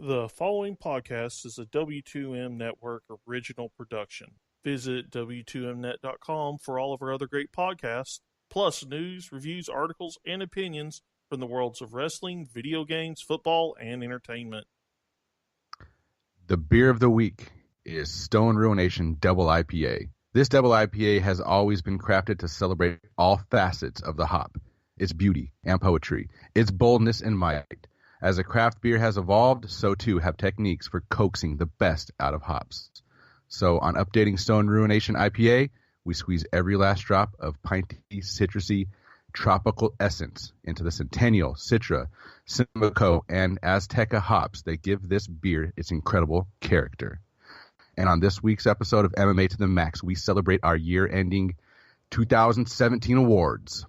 The following podcast is a W2M Network original production. Visit W2Mnet.com for all of our other great podcasts, plus news, reviews, articles, and opinions from the worlds of wrestling, video games, football, and entertainment. The beer of the week is Stone Ruination Double IPA. This double IPA has always been crafted to celebrate all facets of the hop, its beauty and poetry, its boldness and might. As a craft beer has evolved, so too have techniques for coaxing the best out of hops. So on updating Stone Ruination IPA, we squeeze every last drop of pinty, citrusy, tropical essence into the Centennial, Citra, Simcoe, and Azteca hops that give this beer its incredible character. And on this week's episode of MMA to the Max, we celebrate our year-ending 2017 awards.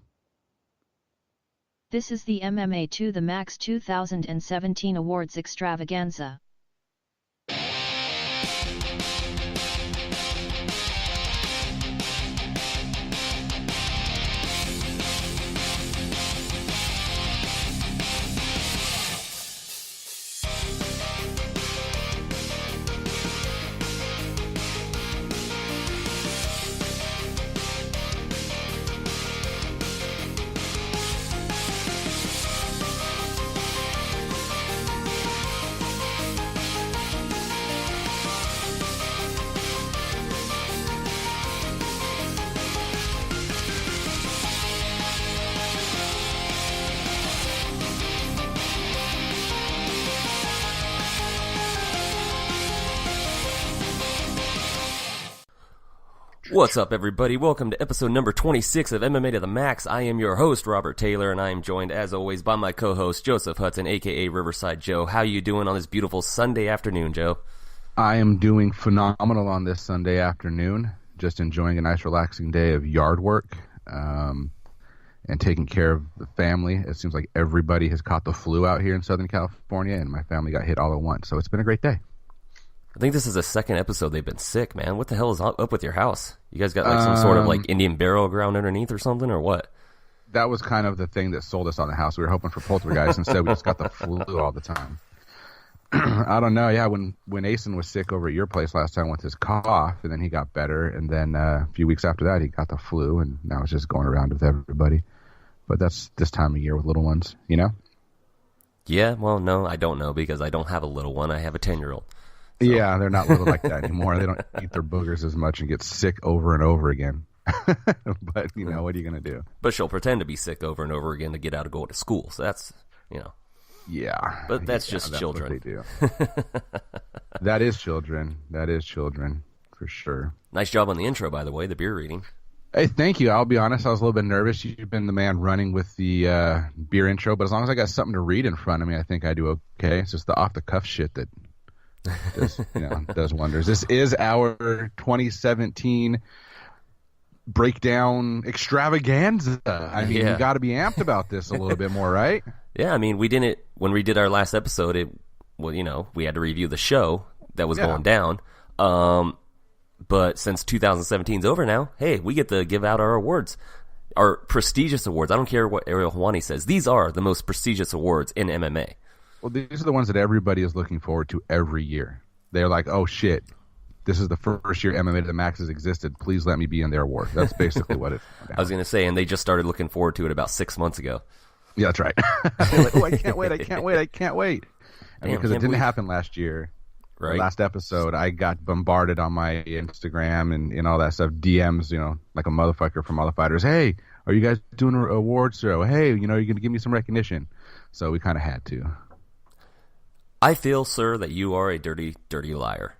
This is the MMA to the Max 2017 Awards Extravaganza. What's up, everybody? Welcome to episode number 26 of MMA to the Max. I am your host, Robert Taylor, and I am joined, as always, by my co-host, Joseph Hudson, a.k.a. Riverside Joe. How you doing on this beautiful Sunday afternoon, Joe? I am doing phenomenal on this Sunday afternoon. Just enjoying a nice, relaxing day of yard work and taking care of the family. It seems like everybody has caught the flu out here in Southern California, and my family got hit all at once, so it's been a great day. I think this is the second episode they've been sick, man. What the hell is up with your house? You guys got like some sort of like Indian burial ground underneath or something, or what? That was kind of the thing that sold us on the house. We were hoping for poltergeist. Instead, we just got the flu all the time. I don't know. Yeah, when Asen was sick over at your place last time with his cough, and then he got better, and then a few weeks after that, he got the flu, and now it's just going around with everybody. But that's this time of year with little ones, you know? Yeah, well, no, I don't know because I don't have a little one. I have a 10-year-old. So. Yeah, they're not little like that anymore. They don't eat their boogers as much and get sick over and over again. But, you know, what are you going to do? But she'll pretend to be sick over and over again to get out of going to school. So that's, you know. Yeah. But that's just children. What they do. That is children. That is children, for sure. Nice job on the intro, by the way, the beer reading. Hey, thank you. I'll be honest, I was a little bit nervous. You've been the man running with the beer intro, but as long as I got something to read in front of me, I think I do okay. It's just the off-the-cuff shit that does wonders. This is our 2017 breakdown extravaganza. I mean, you got to be amped about this a little bit more, right? Yeah, I mean, we didn't when we did our last episode. We had to review the show that was going down. But since 2017 is over now, hey, we get to give out our awards, our prestigious awards. I don't care what Ariel Hawani says; these are the most prestigious awards in MMA. Well, these are the ones that everybody is looking forward to every year. They're like, oh, shit, this is the first year MMA to the Max has existed. Please let me be in their award. That's basically what it's about. I was going to say, and they just started looking forward to it about 6 months ago. Yeah, that's right. Like, oh, I can't wait. And because it didn't happen last year, right? The last episode, I got bombarded on my Instagram and all that stuff, DMs, like a motherfucker from all the fighters. Hey, are you guys doing an awards show? Hey, are you going to give me some recognition? So we kind of had to. I feel, sir, that you are a dirty, dirty liar.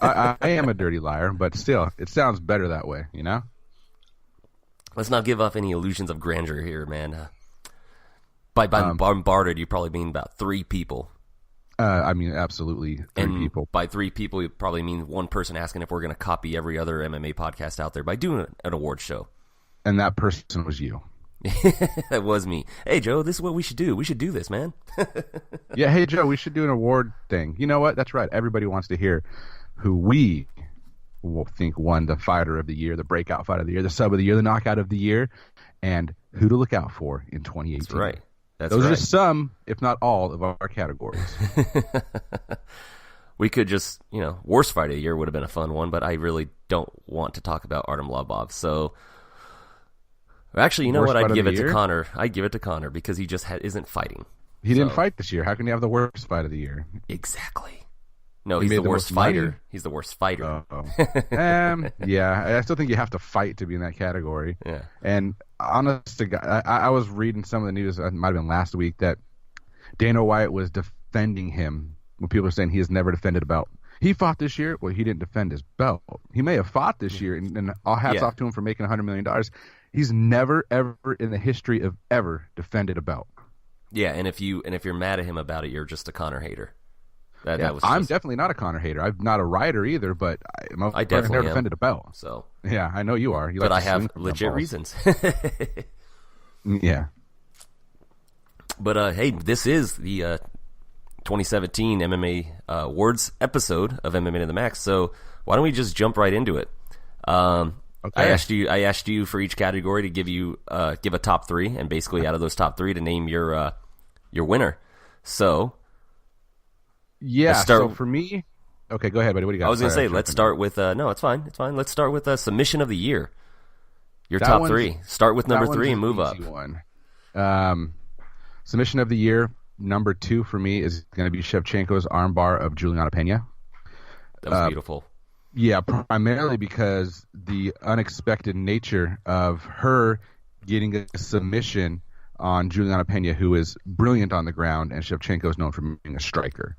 I am a dirty liar, but still, it sounds better that way, you know? Let's not give off any illusions of grandeur here, man. By bombarded, you probably mean about 3 people. I mean, absolutely 3 people. By 3 people, you probably mean one person asking if we're going to copy every other MMA podcast out there by doing an award show. And that person was you. That was me. Hey, Joe, this is what we should do. We should do this, man. Yeah, hey, Joe, we should do an award thing. You know what? That's right. Everybody wants to hear who we will think won the fighter of the year, the breakout fighter of the year, the sub of the year, the knockout of the year, and who to look out for in 2018. That's right. Those are just some, if not all, of our categories. We could just, worst fight of the year would have been a fun one, but I really don't want to talk about Artem Lobov. So, actually, you know what? I'd give it to Connor. I'd give it to Connor because he just isn't fighting. He didn't fight this year. How can he have the worst fight of the year? Exactly. No, he's the worst fighter. Money? He's the worst fighter. Yeah, I still think you have to fight to be in that category. Yeah. And honest to God, I was reading some of the news, it might have been last week, that Dana White was defending him when people are saying he has never defended a belt. He fought this year. Well, he didn't defend his belt. He may have fought this year, and all hats off to him for making $100 million. He's never, ever in the history of ever defended a belt. Yeah, and if you're mad at him about it, you're just a Connor hater. I'm definitely not a Connor hater. I'm not a writer either, but I definitely never defended a belt. So yeah, I know you are. But I have legit reasons. Yeah. But hey, this is the 2017 MMA awards episode of MMA to the Max. So why don't we just jump right into it? Okay. I asked you for each category to give a top three, and basically out of those top three to name your winner. So yeah. So for me, okay, go ahead, buddy. What do you got? I was going to say let's start with no, it's fine. Let's start with submission of the year. Your top three. Start with number three and move up. One. Submission of the year. Number 2 for me is going to be Shevchenko's armbar of Juliana Pena. That was beautiful. Yeah, primarily because the unexpected nature of her getting a submission on Juliana Pena, who is brilliant on the ground, and Shevchenko is known for being a striker.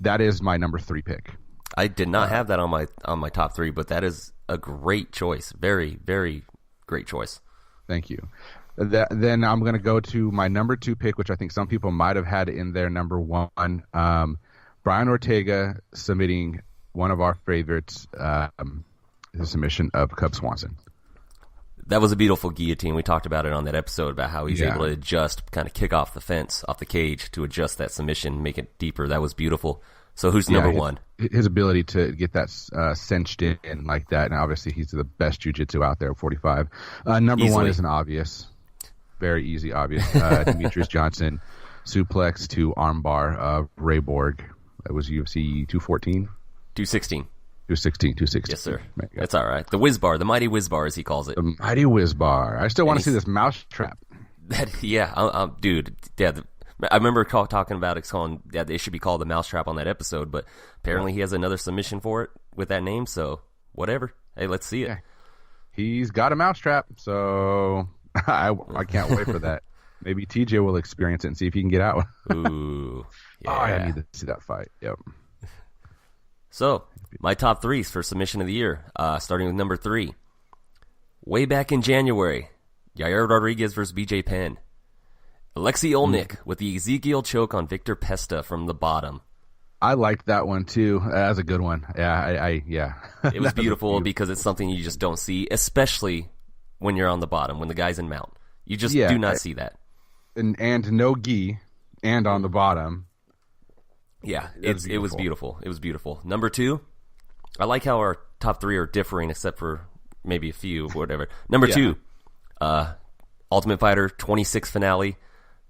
That is my number 3 pick. I did not have that on my top 3, but that is a great choice. Very, very great choice. Thank you. Then I'm going to go to my number 2 pick, which I think some people might have had in their number 1. Brian Ortega submitting one of our favorites, the submission of Cub Swanson. That was a beautiful guillotine. We talked about it on that episode about how he's able to adjust, kind of kick off the fence, off the cage to adjust that submission, make it deeper. That was beautiful. So who's number 1? His ability to get that cinched in like that, and obviously he's the best jiu-jitsu out there, 45. Number Easily. 1 is an obvious. Very easy, obvious. Demetrius Johnson, suplex to armbar Ray Borg. That was UFC 214? 216. 216. Yes, sir. That's all right. The whiz bar, the mighty whiz bar, as he calls it. The mighty whiz bar. I still want to see this mousetrap. Dude. Yeah, I remember talking about it, it should be called the mousetrap on that episode, but apparently he has another submission for it with that name, so whatever. Hey, let's see it. Yeah. He's got a mousetrap, so I can't wait for that. Maybe TJ will experience it and see if he can get out. Ooh. Yeah. Oh, I need to see that fight. Yep. So, my top 3s for submission of the year, starting with number 3. Way back in January, Yair Rodriguez versus BJ Penn. Alexei Olnik with the Ezekiel choke on Victor Pesta from the bottom. I liked that one too. That was a good one. Yeah. It was beautiful because it's something you just don't see, especially when you're on the bottom, when the guy's in mount. You just do not see that. And no gi, and on the bottom. Yeah, it was beautiful. It was beautiful. Number 2, I like how our top 3 are differing except for maybe a few, whatever. Number 2, Ultimate Fighter 26 finale,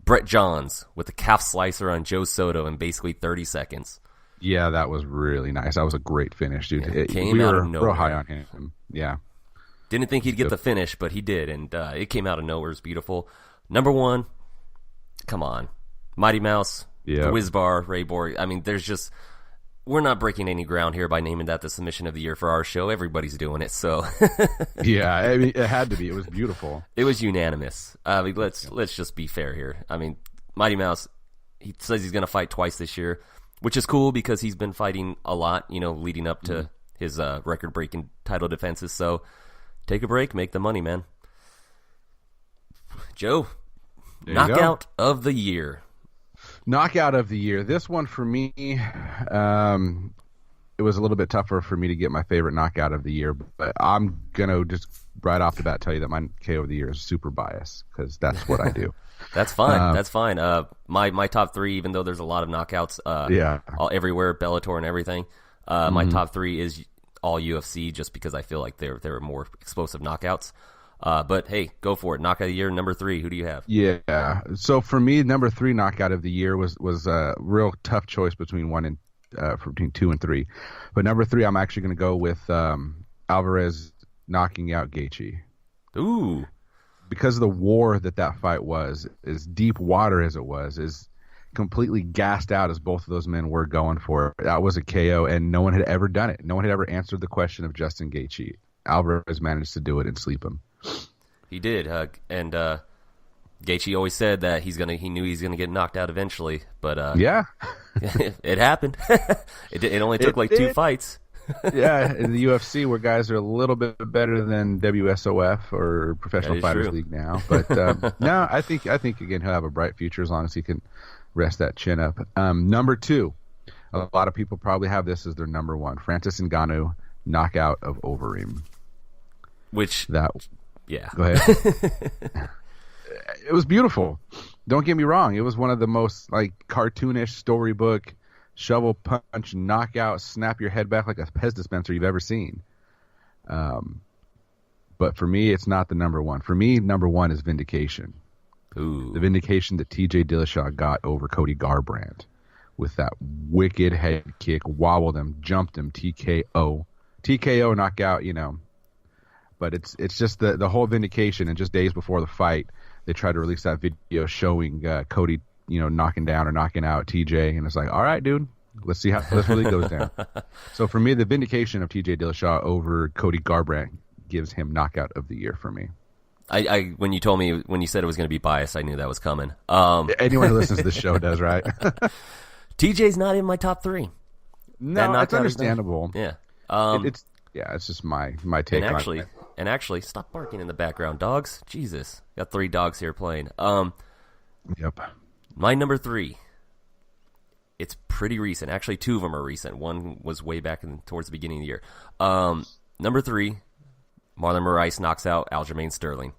Brett Johns with the calf slicer on Joe Soto in basically 30 seconds. Yeah, that was really nice. That was a great finish, dude. We were nowhere. real high on him. Yeah. Didn't think he'd get the finish, but he did, and it came out of nowhere. It was beautiful. Number 1, come on. Mighty Mouse, the Whiz Bar, Ray Borg. I mean, we're not breaking any ground here by naming that the submission of the year for our show. Everybody's doing it, so. Yeah, I mean, it had to be. It was beautiful. It was unanimous. I mean, let's just be fair here. I mean, Mighty Mouse, he says he's going to fight twice this year, which is cool because he's been fighting a lot, leading up to his record-breaking title defenses. So, take a break, make the money, man. Joe, knockout of the year. Knockout of the year. This one for me, it was a little bit tougher for me to get my favorite knockout of the year, but I'm going to just right off the bat tell you that my KO of the year is super biased because that's what I do. That's fine. That's fine. My top 3, even though there's a lot of knockouts all everywhere, Bellator and everything, my top 3 is all UFC just because I feel like there are more explosive knockouts. But hey, go for it. Knockout of the year, number 3. Who do you have? Yeah. So for me, number 3 knockout of the year was a real tough choice between between 2 and 3. But number 3, I'm actually going to go with Alvarez knocking out Gaethje. Ooh. Because of the war that fight was, as deep water as it was, as completely gassed out as both of those men were going for it. That was a KO, and no one had ever done it. No one had ever answered the question of Justin Gaethje. Alvarez managed to do it and sleep him. He did, and Gaethje always said that he knew he's gonna get knocked out eventually, but yeah, it happened. It only took like 2 fights. Yeah, in the UFC, where guys are a little bit better than WSOF or Professional Fighters League now. But no, I think again he'll have a bright future as long as he can rest that chin up. Number 2, a lot of people probably have this as their number 1. Francis Ngannou knockout of Overeem. Yeah. Go ahead. It was beautiful. Don't get me wrong. It was one of the most like cartoonish storybook shovel punch, knockout, snap your head back like a Pez dispenser you've ever seen. But for me, it's not the number 1. For me, number 1 is vindication. Ooh. The vindication that TJ Dillashaw got over Cody Garbrandt with that wicked head kick, wobbled him, jumped him, TKO knockout, But it's just the whole vindication, and just days before the fight, they tried to release that video showing Cody, knocking down or knocking out TJ, and it's like, all right, dude, let's see how this really goes down. So for me, the vindication of TJ Dillashaw over Cody Garbrandt gives him knockout of the year for me. When you said it was going to be biased, I knew that was coming. Anyone who listens to this show does, right? TJ's not in my top 3. No, that's understandable. Yeah. It's just my take on it. And actually, stop barking in the background, dogs. Jesus. Got 3 dogs here playing. Yep. My number 3. It's pretty recent. Actually, 2 of them are recent. One was way back towards the beginning of the year. Number 3, Marlon Moraes knocks out Aljamain Sterling.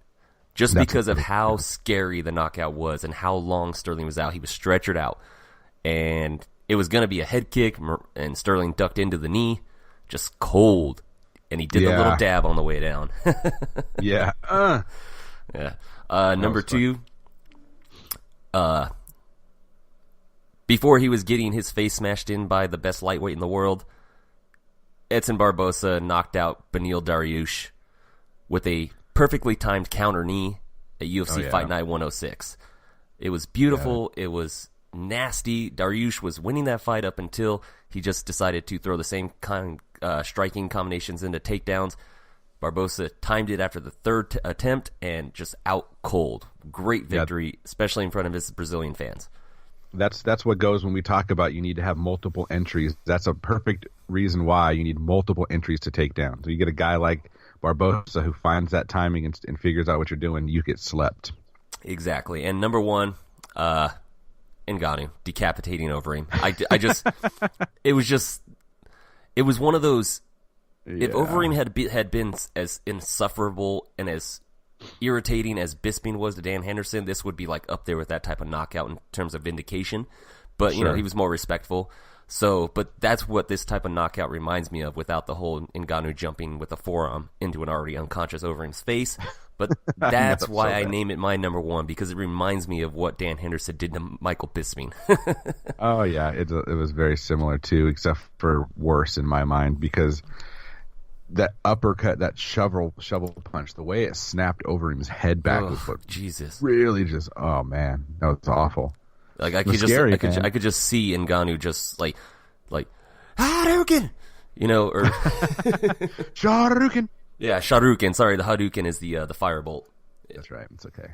Just because of how scary the knockout was and how long Sterling was out. He was stretchered out. And it was going to be a head kick, and Sterling ducked into the knee. Just cold. And he did the little dab on the way down. Yeah. Yeah. Number 2, before he was getting his face smashed in by the best lightweight in the world, Edson Barbosa knocked out Beneil Dariush with a perfectly timed counter knee at UFC Fight Night 106. It was beautiful. Yeah. It was nasty. Dariush was winning that fight up until he just decided to throw the same kind striking combinations into takedowns. Barbosa timed it after the 3rd attempt and just out cold. Great victory, especially in front of his Brazilian fans. That's what goes when we talk about you need to have multiple entries. That's a perfect reason why you need multiple entries to take down. So you get a guy like Barbosa who finds that timing and figures out what you're doing, you get slept. Exactly. And number 1, Ngannou decapitating Overeem. It was one of those. Yeah. If Overeem had been as insufferable and as irritating as Bisping was to Dan Henderson, this would be like up there with that type of knockout in terms of vindication. But he was more respectful. So, but that's what this type of knockout reminds me of, without the whole Ngannou jumping with a forearm into an already unconscious Overeem's face. But that's why I name it my number 1, because it reminds me of what Dan Henderson did to Michael Bisping. Oh yeah, it was very similar too, except for worse in my mind, because that uppercut, that shovel punch, the way it snapped Overeem's head back was what Jesus really just, oh man, that was awful. Like I could just see Ngannou just like Hadouken, or Hadouken. Yeah, Hadouken. Sorry, the Hadouken is the firebolt. That's right. It's okay.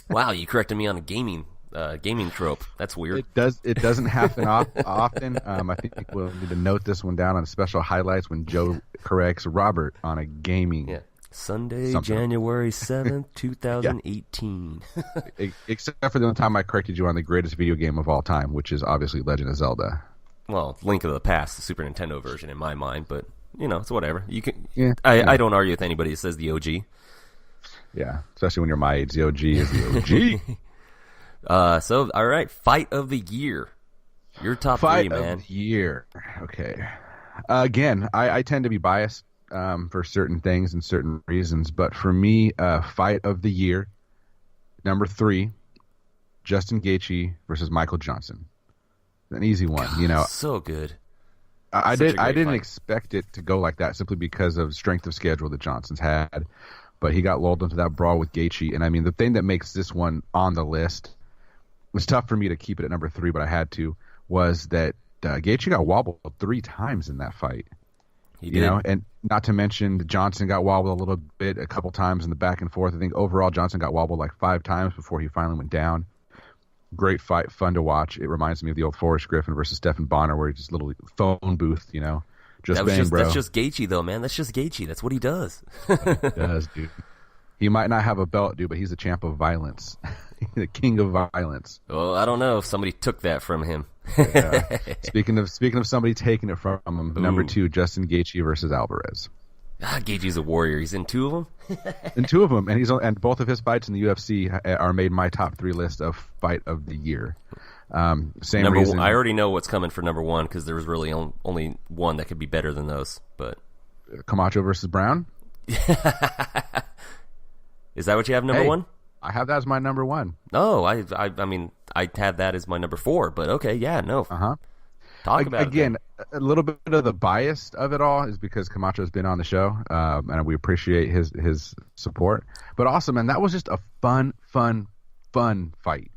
Wow, you corrected me on a gaming trope. That's weird. It doesn't happen often. I think we'll need to note this one down on special highlights when Joe corrects Robert on a gaming. Yeah. Sunday, January 7th, 2018. Except for the one time I corrected you on the greatest video game of all time, which is obviously Legend of Zelda. Well, Link of the Past, the Super Nintendo version in my mind, but it's whatever. You can. Yeah, I don't argue with anybody that says the OG. Yeah, especially when you're my age, the OG is the OG. So all right, fight of the year. Your top 3, man. Fight of the year. Okay. Again, I tend to be biased for certain things and certain reasons. But for me, fight of the year, number 3, Justin Gaethje versus Michael Johnson. An easy one, you know. So good. I didn't fight. expect it to go like that simply because of strength of schedule that Johnson's had. But he got lulled into that brawl with Gaethje. And I mean, the thing that makes this one on the list, it was tough for me to keep it at number 3, but I had to, was that Gaethje got wobbled 3 times in that fight. He did. You know, and not to mention Johnson got wobbled a little bit a couple times in the back and forth. I think overall Johnson got wobbled like 5 times before he finally went down. Great fight, fun to watch. It reminds me of the old Forrest Griffin versus Stephen Bonner, where he's just a little phone booth, you know. That's just Gaethje, though, man. That's just Gaethje. That's what he does. He does, dude. He might not have a belt, dude, but he's the champ of violence. The king of violence. Well, I don't know if somebody took that from him. Speaking of somebody taking it from him, number 2, Justin Gaethje versus Alvarez. Gaethje's a warrior. He's in 2 of them. In 2 of them, and both of his fights in the UFC are made my top 3 list of fight of the year. Same number reason. I already know what's coming for number 1 because there was really only one that could be better than those. But Camacho versus Brown. Is that what you have number 1? I have that as my number 1. No, I mean I had that as my number 4. But okay, yeah, no. Talk about again. A little bit of the bias of it all is because Camacho's been on the show, and we appreciate his support. But also, man, that was just a fun fight.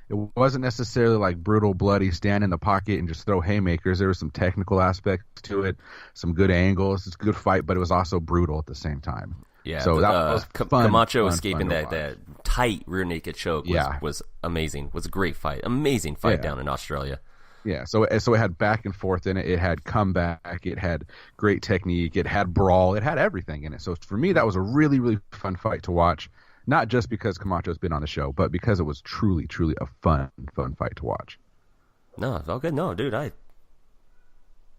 It wasn't necessarily like brutal, bloody, stand in the pocket and just throw haymakers. There were some technical aspects to it, some good angles. It's a good fight, but it was also brutal at the same time. Yeah, so that was fun, Camacho fun, escaping fun that tight rear naked choke was amazing. Was a great fight. Amazing fight down in Australia. Yeah, so it had back and forth in it. It had comeback. It had great technique. It had brawl. It had everything in it. So for me, that was a really, really fun fight to watch. Not just because Camacho's been on the show, but because it was truly, truly a fun fight to watch. No, it's all good. No, dude,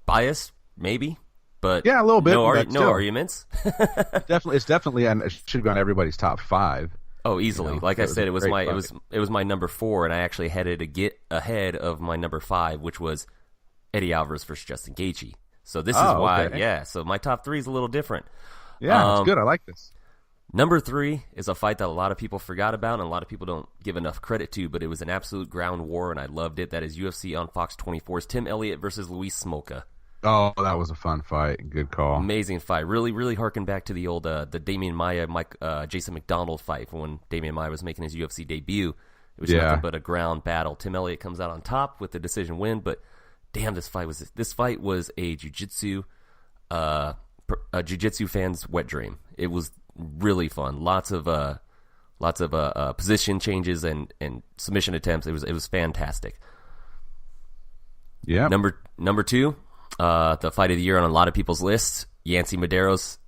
biased maybe, but yeah, a little bit. No arguments. It's definitely, and it should be on everybody's top 5. Oh, easily. You know, like I said, it was my number 4, and I actually had it to get ahead of my number 5, which was Eddie Alvarez versus Justin Gaethje. So this is why, okay. So my top 3 is a little different. Yeah, it's good. I like this. Number 3 is a fight that a lot of people forgot about and a lot of people don't give enough credit to, but it was an absolute ground war, and I loved it. That is UFC on Fox 24's Tim Elliott versus Luis Smolka. Oh, that was a fun fight. Good call. Amazing fight. Really, really harken back to the old the Damian Maia, Jason McDonald fight from when Damian Maia was making his UFC debut. It was nothing but a ground battle. Tim Elliott comes out on top with the decision win, but damn, this fight was a jiu-jitsu fan's wet dream. It was really fun. Lots of position changes and submission attempts. It was fantastic. Yeah. Number 2. The fight of the year on a lot of people's lists, Yancy Medeiros,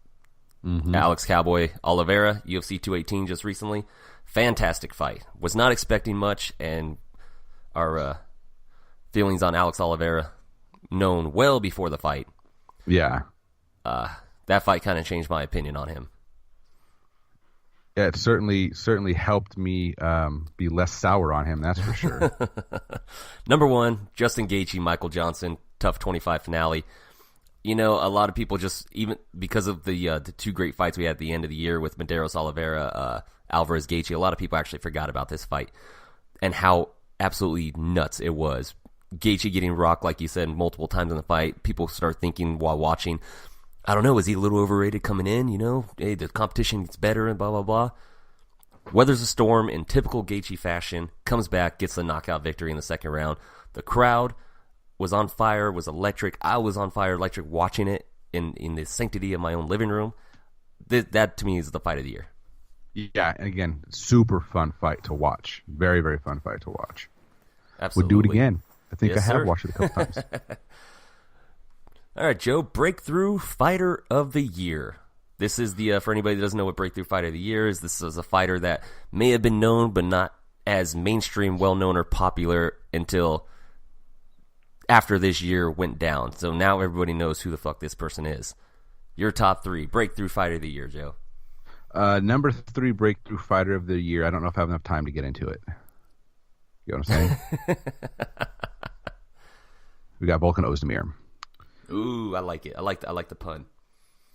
Alex Cowboy Oliveira, UFC 218 just recently. Fantastic fight. Was not expecting much, and our feelings on Alex Oliveira known well before the fight. Yeah. That fight kind of changed my opinion on him. Yeah, it certainly helped me be less sour on him, that's for sure. Number 1, Justin Gaethje, Michael Johnson, tough 25 finale. You know, a lot of people just, even because of the 2 great fights we had at the end of the year with Medeiros Oliveira, Alvarez Gaethje, a lot of people actually forgot about this fight and how absolutely nuts it was. Gaethje getting rocked, like you said, multiple times in the fight. People start thinking while watching, I don't know, is he a little overrated coming in? You know, hey, the competition gets better and blah, blah, blah. Weathers a storm in typical Gaethje fashion, comes back, gets the knockout victory in the second round. The crowd was on fire, was electric. I was on fire, electric, watching it in the sanctity of my own living room. That, to me, is the fight of the year. Yeah, and again, super fun fight to watch. Very, very fun fight to watch. Absolutely. We'll do it again. I think Yes, I have sir. watched it a couple times. All right, Joe, Breakthrough Fighter of the Year. This is the, for anybody that doesn't know what Breakthrough Fighter of the Year is, this is a fighter that may have been known but not as mainstream, well-known, or popular until after this year went down. So now everybody knows who the fuck this person is. Your top 3, Breakthrough Fighter of the Year, Joe. Number 3 Breakthrough Fighter of the Year. I don't know if I have enough time to get into it. You know what I'm saying? We got Volkan Ozdemir. Ooh, I like it. I like the pun.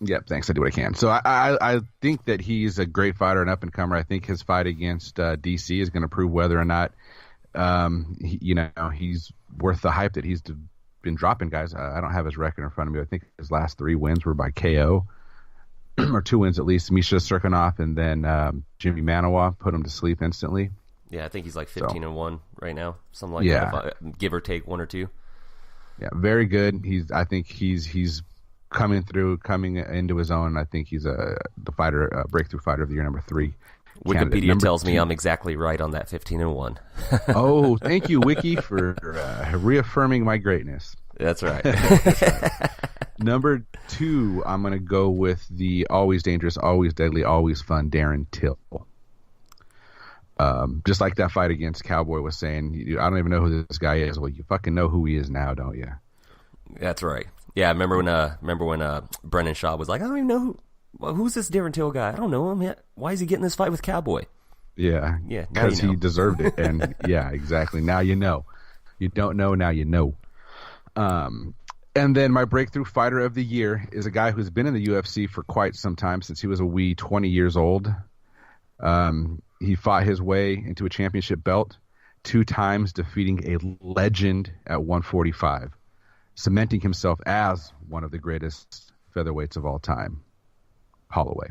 Yep, thanks. I do what I can. So I think that he's a great fighter, an up-and-comer. I think his fight against DC is going to prove whether or not he's worth the hype that he's been dropping guys. I don't have his record in front of me. I think his last 3 wins were by KO, or 2 wins at least. Misha Cirkunov and then Jimmy Manawa put him to sleep instantly. Yeah, I think he's like 15-1 right now, something like that, give or take 1 or 2. Yeah, very good. I think he's coming into his own. I think he's the breakthrough fighter of the year, number 3. Wikipedia tells me I'm exactly right on that 15-1. Oh, thank you, Wiki, for reaffirming my greatness. That's right. That's right. Number 2, I'm going to go with the always dangerous, always deadly, always fun Darren Till. Just like that fight against Cowboy was saying, I don't even know who this guy is. Well, you fucking know who he is now, don't you? That's right. Yeah, remember when Brendan Shaw was like, I don't even know who's this Darren Till guy? I don't know him. Why is he getting this fight with Cowboy? Yeah, because he deserved it. And yeah, exactly. Now you know. You don't know, now you know. And then my breakthrough fighter of the year is a guy who's been in the UFC for quite some time, since he was a wee 20 years old. He fought his way into a championship belt 2 times, defeating a legend at 145, cementing himself as one of the greatest featherweights of all time, Holloway.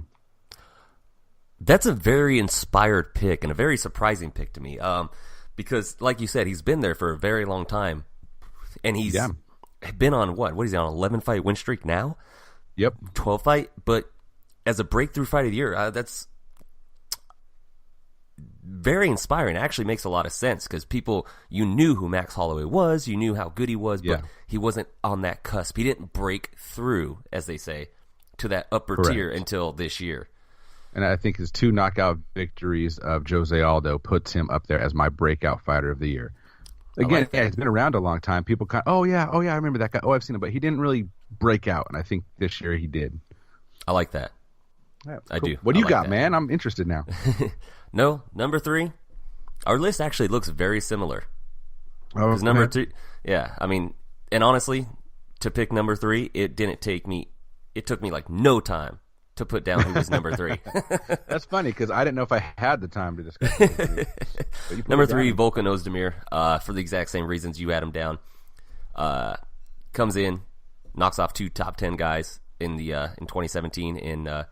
That's a very inspired pick and a very surprising pick to me, because, like you said, he's been there for a very long time, and he's been on what is he on, 11-fight win streak now? Yep. 12-fight, but as a breakthrough fight of the year, that's very inspiring. It actually makes a lot of sense, because you knew who Max Holloway was, you knew how good he was, but he wasn't on that cusp. He didn't break through, as they say, to that upper tier until this year. And I think his 2 knockout victories of Jose Aldo puts him up there as my breakout fighter of the year. Again, he's been around a long time. People I remember that guy. Oh, I've seen him, but he didn't really break out, and I think this year he did. I like that. Yeah, cool. I do. What do you got, man? I'm interested now. No, number 3. Our list actually looks very similar. Oh, number 2, yeah. I mean, and honestly, to pick number 3, it took me like no time to put down who was number 3. That's funny, because I didn't know if I had the time to discuss number 3, Volkan Ozdemir, for the exact same reasons you had him down. Comes in, knocks off 2 top 10 guys in 2017 in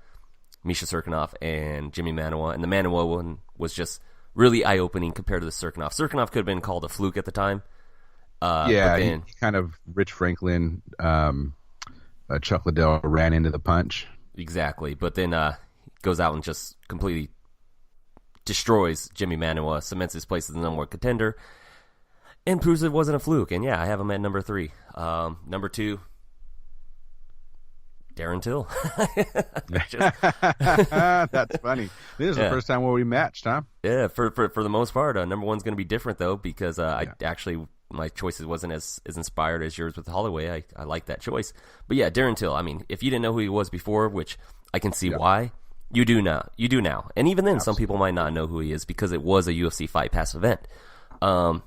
Misha Cirkunov and Jimmy Manawa, and the Manawa one was just really eye-opening compared to the Cirkunov. Cirkunov could have been called a fluke at the time. But then, he kind of Rich Franklin, Chuck Liddell ran into the punch. Exactly, but then goes out and just completely destroys Jimmy Manawa, cements his place as the number 1 contender, and proves it wasn't a fluke. And yeah, I have him at number 3. Number 2, Darren Till. That's funny. This is the first time where we matched, huh? Yeah, for the most part. Number 1's going to be different, though, because my choice wasn't as inspired as yours with Holloway. I like that choice. But yeah, Darren Till, I mean, if you didn't know who he was before, which I can see why, you do now. You do now. And even then, some people might not know who he is, because it was a UFC Fight Pass event. But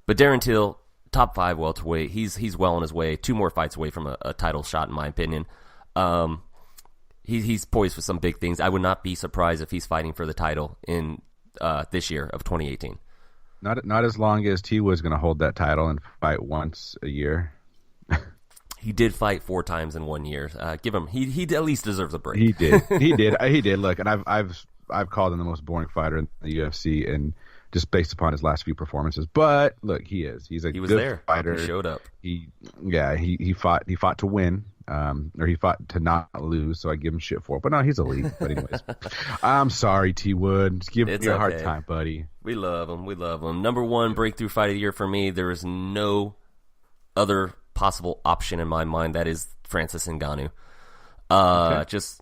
Darren Till, top 5 welterweight, he's well on his way. 2 more fights away from a title shot, in my opinion. He's poised for some big things. I would not be surprised if he's fighting for the title in this year of 2018. Not as long as T was going to hold that title and fight once a year. He did fight 4 times in 1 year. Give him. He at least deserves a break. He did. He did. Look, and I've called him the most boring fighter in the UFC, and just based upon his last few performances. But look, he's a good fighter. He showed up. He fought to win. Or he fought to not lose, so I give him shit for it. But no, he's elite. But anyways, I'm sorry, T Wood. Just give me a hard time, buddy. We love him. Number 1 breakthrough fight of the year for me. There is no other possible option in my mind. That is Francis Ngannou. Just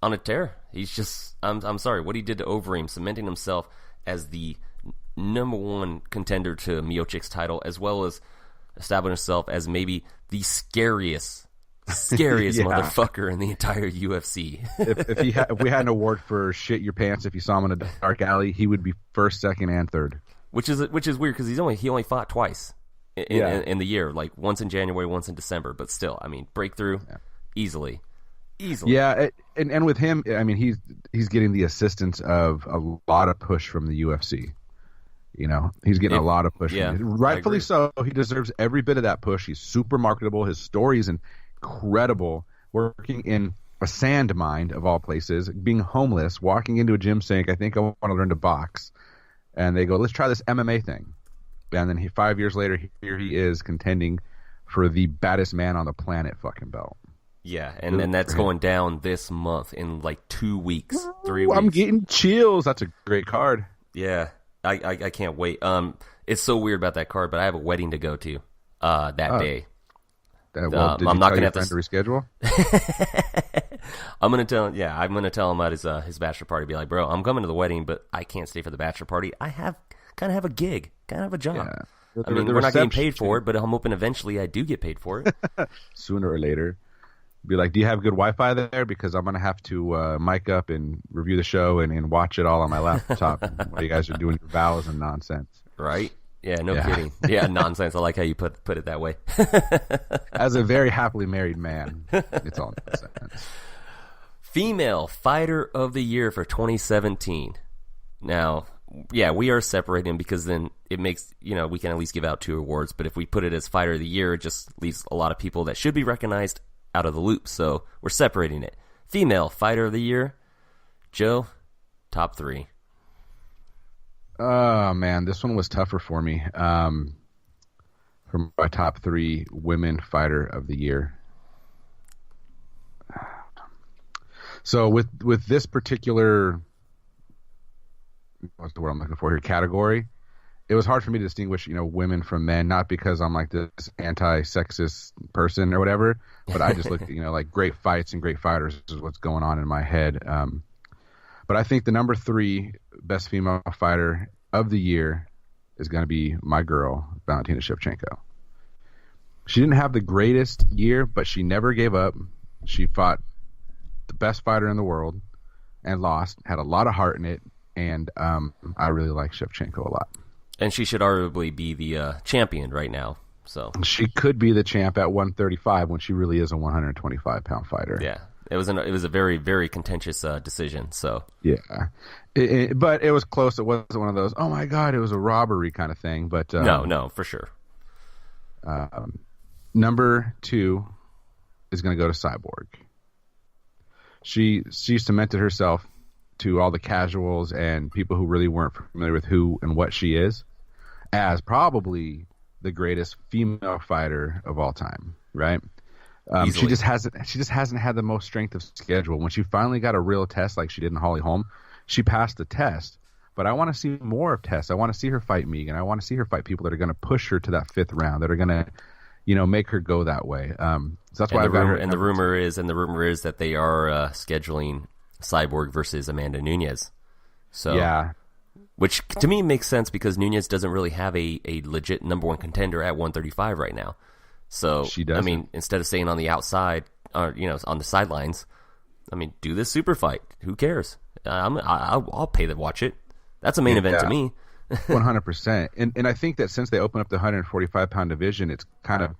on a tear. He's just. I'm sorry. What he did to Overeem, cementing himself as the number 1 contender to Miocic's title, as well as establishing himself as maybe the scariest motherfucker in the entire UFC. if we had an award for shit your pants if you saw him in a dark alley, he would be 1st, 2nd, and 3rd. Which is weird, because he only fought twice in the year, like once in January, once in December. But still, I mean, breakthrough easily. Easily. Yeah, and with him, I mean, he's getting the assistance of a lot of push from the UFC. You know, he's getting a lot of push. Yeah, rightfully so. He deserves every bit of that push. He's super marketable. His story is incredible. Working in a sand mine of all places, being homeless, walking into a gym saying, I think I want to learn to box. And they go, let's try this MMA thing. And then 5 years later, here he is contending for the baddest man on the planet fucking belt. Yeah, and that's going down this month in like 2 weeks, 3 weeks. I'm getting chills. That's a great card. Yeah, I can't wait. It's so weird about that card, but I have a wedding to go to that day. Well, did I'm not going to have to reschedule. I'm gonna tell him at his bachelor party. Be like, bro, I'm coming to the wedding, but I can't stay for the bachelor party. I kind of have a gig, kind of have a job. Yeah. I mean, we're not getting paid for it, but I'm hoping eventually I do get paid for it. Sooner or later. Be like, do you have good Wi-Fi there? Because I'm going to have to mic up and review the show and watch it all on my laptop while you guys are doing your vows and nonsense. Right? Yeah, no kidding. Yeah, nonsense. I like how you put it that way. As a very happily married man, it's all nonsense. Female Fighter of the Year for 2017. Now, yeah, we are separating because then it makes, we can at least give out 2 awards. But if we put it as Fighter of the Year, it just leaves a lot of people that should be recognized out of the loop. So we're separating it. Female Fighter of the Year. Joe, top 3. Oh, man, this one was tougher for me. For my top 3 women Fighter of the Year. So with this particular, what's the word I'm looking for here, category, it was hard for me to distinguish, women from men, not because I'm like this anti-sexist person or whatever, but I just look at, like great fights and great fighters is what's going on in my head. But I think the number 3 best female fighter of the year is going to be my girl, Valentina Shevchenko. She didn't have the greatest year, but she never gave up. She fought the best fighter in the world and lost, had a lot of heart in it, and I really like Shevchenko a lot. And she should arguably be the champion right now. So she could be the champ at 135 when she really is a 125-pound fighter. Yeah, it was a very, very contentious decision. So yeah, but it was close. It wasn't one of those, oh my god, it was a robbery kind of thing. But no, for sure. Number 2 is going to go to Cyborg. She cemented herself to all the casuals and people who really weren't familiar with who and what she is as probably the greatest female fighter of all time, right? She just hasn't had the most strength of schedule. When she finally got a real test like she did in Holly Holm, she passed the test. But I want to see more of Tess. I want to see her fight Megan. I want to see her fight people that are going to push her to that 5th round, that are going to, make her go that way. So that's why the rumor is that they are scheduling Cyborg versus Amanda Nunes. So yeah. Which to me makes sense because Nunes doesn't really have a legit number 1 contender at 135 right now. So she doesn't. I mean, instead of staying on the outside or on the sidelines, I mean, do this super fight. Who cares? I'll pay to watch it. That's a main event to me. 100%. And I think that since they opened up the 145-pound division, it's kind of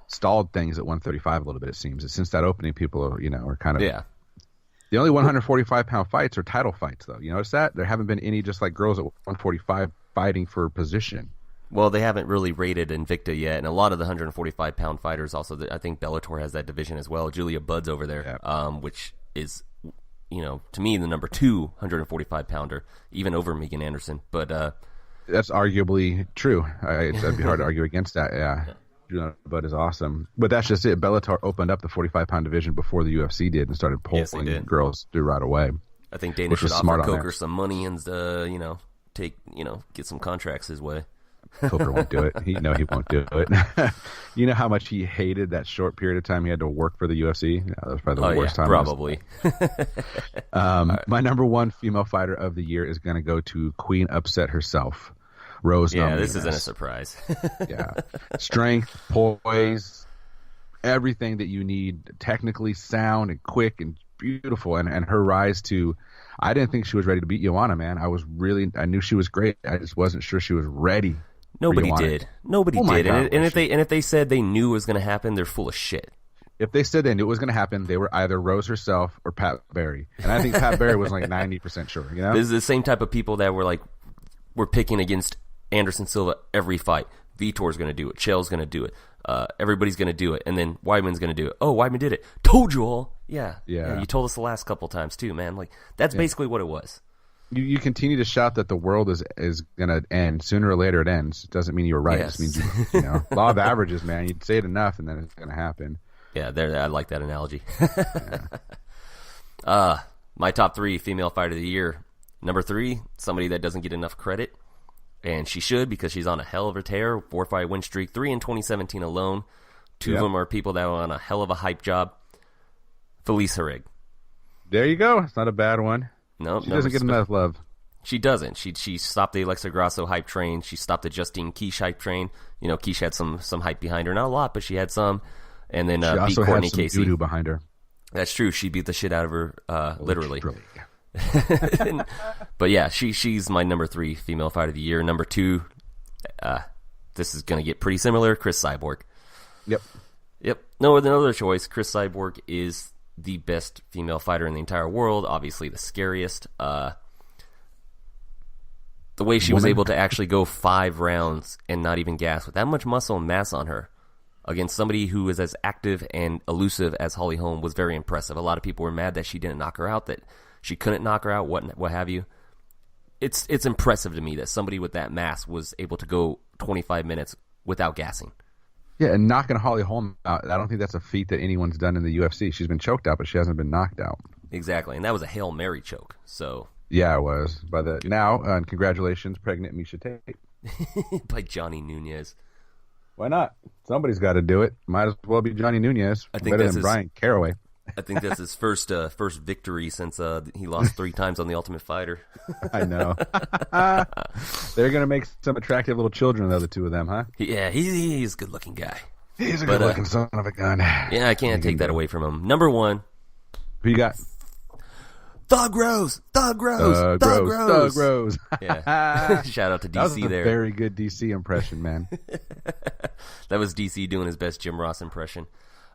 stalled things at 135 a little bit. It seems since that opening, people are kind of The only 145-pound fights are title fights, though. You notice that? There haven't been any just like girls at 145 fighting for position. Well, they haven't really rated Invicta yet, and a lot of the 145-pound fighters also, I think Bellator has that division as well. Julia Budd's over there, which is, to me, the number 2 145-pounder, even over Megan Anderson. But that's arguably true. That'd be hard to argue against that, yeah. Julia Budd is awesome. But that's just it. Bellator opened up the 45-pound division before the UFC did and started pulling girls through right away. I think Dana should offer Coker some money and, get some contracts his way. Coker won't do it. He won't do it. You know how much he hated that short period of time he had to work for the UFC? Yeah, that was probably the worst time. Probably. My number 1 female fighter of the year is going to go to Queen Upset herself, Rose Namajunas. Yeah, this isn't a surprise. Yeah. Strength, poise, everything that you need, technically sound and quick and beautiful. And her rise to, I didn't think she was ready to beat Joanna, man. I knew she was great. I just wasn't sure she was ready. Nobody did. Nobody did. And if they said they knew it was going to happen, they're full of shit. If they said they knew it was going to happen, they were either Rose herself or Pat Barry. And I think Pat Barry was like 90% sure, you know? This is the same type of people that were like, we're picking against Anderson Silva every fight. Vitor's going to do it. Chael's going to do it. Everybody's going to do it. And then Weidman's going to do it. Oh, Weidman did it. Told you all. Yeah. You told us the last couple times too, man. Like, that's basically what it was. You continue to shout that the world is going to end. Sooner or later it ends. It doesn't mean you were right. Yes. It means, you know, law of averages, man. You'd say it enough and then it's going to happen. Yeah, I like that analogy. My top 3 female fighter of the year. Number 3, somebody that doesn't get enough credit, and she should because she's on a hell of a tear. 4-fight win streak, 3 in 2017 alone. 2 of them are people that were on a hell of a hype job. Felice Herrig. There you go. It's not a bad one. No, she doesn't get enough love. She doesn't. She stopped the Alexa Grasso hype train. She stopped the Justine Kish hype train. You know, Kish had some hype behind her. Not a lot, but she had some. And then she beat also Courtney had some Casey. doo-doo behind her. That's true. She beat the shit out of her, literally. But yeah, she's my number 3 female fighter of the year. Number 2, this is going to get pretty similar. Chris Cyborg. Yep. No other choice. Chris Cyborg is the best female fighter in the entire world. Obviously, the scariest. The way she was able to actually go 5 rounds and not even gas with that much muscle and mass on her against somebody who is as active and elusive as Holly Holm was very impressive. A lot of people were mad that she didn't knock her out, that she couldn't knock her out, what have you. It's impressive to me that somebody with that mass was able to go 25 minutes without gassing. Yeah, and knocking Holly Holm out, I don't think that's a feat that anyone's done in the UFC. She's been choked out, but she hasn't been knocked out. Exactly, and that was a Hail Mary choke. So yeah, it was. Now, congratulations, pregnant Misha Tate. By Johnny Nunez. Why not? Somebody's got to do it. Might as well be Johnny Nunez. I think better that's than his, Brian Caraway. I think that's his first victory since he lost 3 times on The Ultimate Fighter. I know. They're going to make some attractive little children of the 2 of them, huh? Yeah, he's a good-looking guy. He's a good-looking son of a gun. Yeah, I can't take that away from him. Number 1. Who you got? Thug Rose. Thug Rose. Yeah. Shout out to DC that was a there. Very good DC impression, man. That was DC doing his best Jim Ross impression.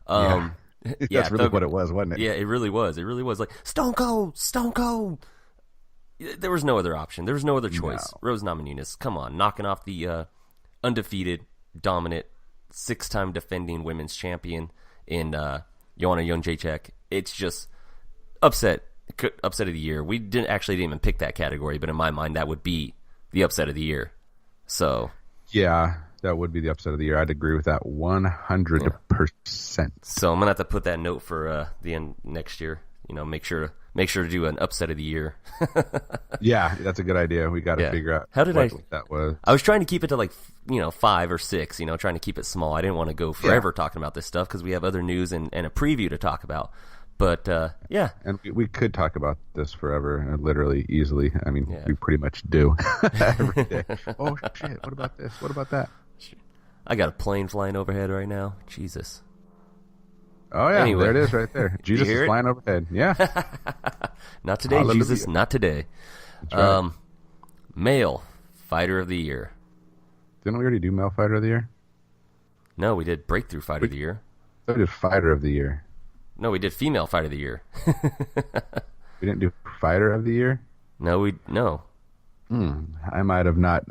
That's really what it was, wasn't it? Yeah, it really was. It really was like Stone Cold. There was no other option. There was no other choice. No. Rose Namajunas, come on, knocking off the undefeated, dominant, 6-time defending women's champion in Joanna Jędrzejczyk. It's just upset of the year. We didn't even pick that category, but in my mind, that would be the upset of the year. So yeah, that would be the upset of the year. I'd agree with that 100%. So I'm gonna have to put that note for the end next year. You know, make sure to do an upset of the year. Yeah, that's a good idea. We got to figure out what that was. I was trying to keep it to 5 or 6. You know, trying to keep it small. I didn't want to go forever talking about this stuff because we have other news and a preview to talk about. But yeah, and we could talk about this forever, literally, easily. I mean, we pretty much do every day. Oh shit! What about this? What about that? I got a plane flying overhead right now. Jesus. Oh yeah, anyway. There it is, right there. Jesus is flying overhead. Yeah. Not today, Hallelujah. Jesus. Not today. Right. Male fighter of the year. Didn't we already do male fighter of the year? No, we did breakthrough fighter of the year. We did fighter of the year. No, we did female fighter of the year. We didn't do fighter of the year? No. I might have not